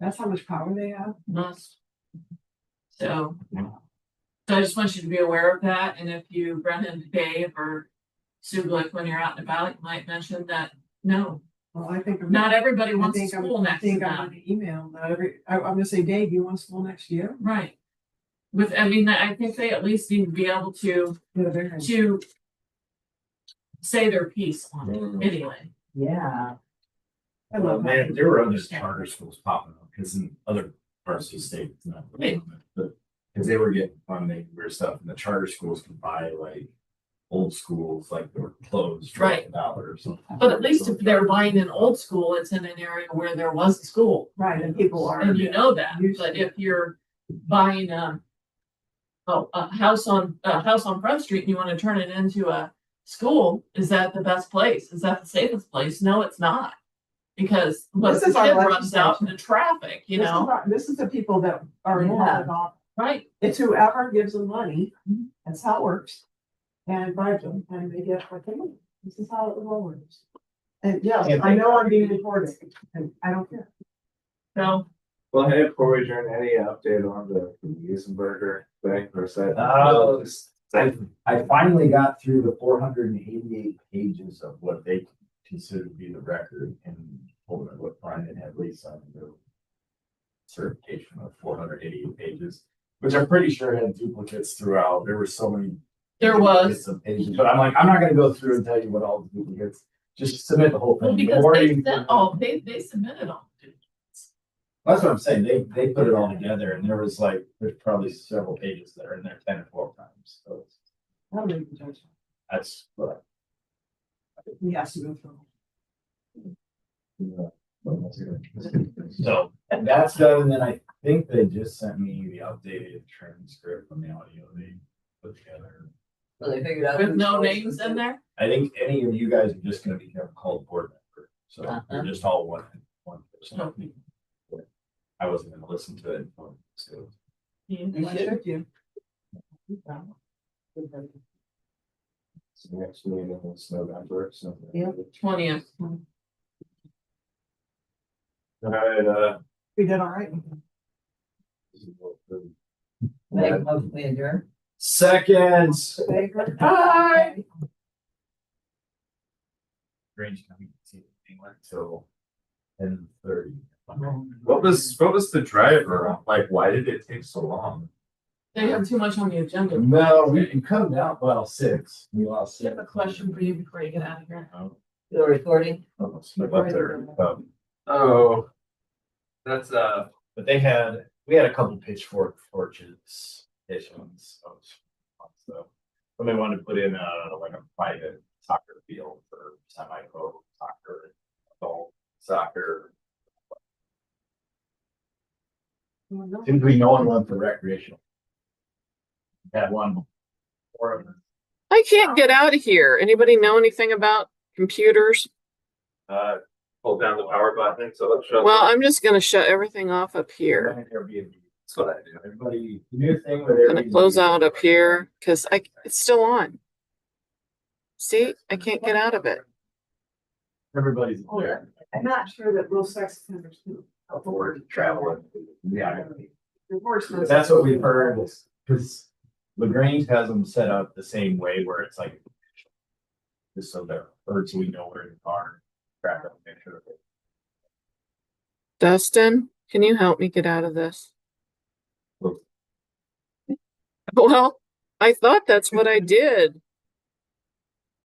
That's how much power they have. Must. So I just want you to be aware of that, and if you run into Dave or Sue Glick when you're out and about, you might mention that, no, Well, I think. not everybody I wants a think I'm- school I next to think I'm them. gonna email, not every, I'm gonna say, Dave, you want school next year? Right. With, I mean, I think they at least need to be able to, Get a variance. to say their piece on it anyway. Yeah. I Well, love man, that. there were other charter schools popping up, because in other parts of the state, it's not. Right. But, because they were getting funding for stuff, and the charter schools could buy like old schools, like they were closed for like Right. $1 or something. But at least if they're buying an old school, it's in an area where there was a school. Right, and people are. And you know that, Used but to. if you're buying a house on Front Street and you want to turn it into a school, is that the best place? Is that the safest place? No, it's not. Because what This if is the our kid runs out legislation. into traffic, you know? This is the people that are involved. Right, It's whoever gives them money. That's how it works. And bribes them and they get what they want. This is how it all works. And yes, I know I'm being recorded and I don't care. so, Well, hey, before we adjourn, any update on the Yusenberger thing or set? I finally got through the 488 pages of what they consider to be the record, and told them what Brian had Lisa on the certification of 488 pages, which I'm pretty sure had duplicates throughout. There were so many. there was, duplicates of pages, but I'm like, I'm not gonna go through and tell you what all the duplicates, just submit the whole well, thing. because Or they you- sent all, they submitted all. That's what I'm saying. They put it all together, and there was like, there's probably several pages that are in there 10 or 12 times. So I'll make the judgment. that's what He has to go through. So that's done, and then I think they just sent me the updated transcript from the audio they put together. So they figured out. With whose no voice names was in it. there? I think any of you guys are just gonna become called board member, so Uh-huh. you're just all one person. Okay. I wasn't gonna listen to it. So You I should. should you. Next meeting is November, so. Yeah. 20th. All right, We did all right. Make a motion, we adjourn. second. Favor? Bye. Grange County, England till 10:30. what was the driver? Like, why did it take so long? They have too much on the agenda. No, we can come down, well, 6. We lost I have a question for you before you get out of here. Still recording? Oh, that's But we had a couple pitchfork torches issues. So somebody wanted to put in like a private soccer field for semi-pro soccer, adult soccer. Seems to be no one for recreational. Had one. Or I can't get out of here. Anybody know anything about computers? hold down the power button, so let's shut. Well, I'm just gonna shut everything off up here. Airbnb. That's what I do. Everybody, the new thing with Gonna Airbnb. close out up here, cause it's still on. See, I can't get out of it. Everybody's Oh, there. I'm not sure that real sex offenders do. Afford traveling. Yeah. Enforcement. But that's what we've heard, because LaGrange has them set up the same way where it's like. Just so they're heard, so we know where the car. Track up, make sure. Dustin, Can you help me get out of this? Look. Well, I thought that's what I did.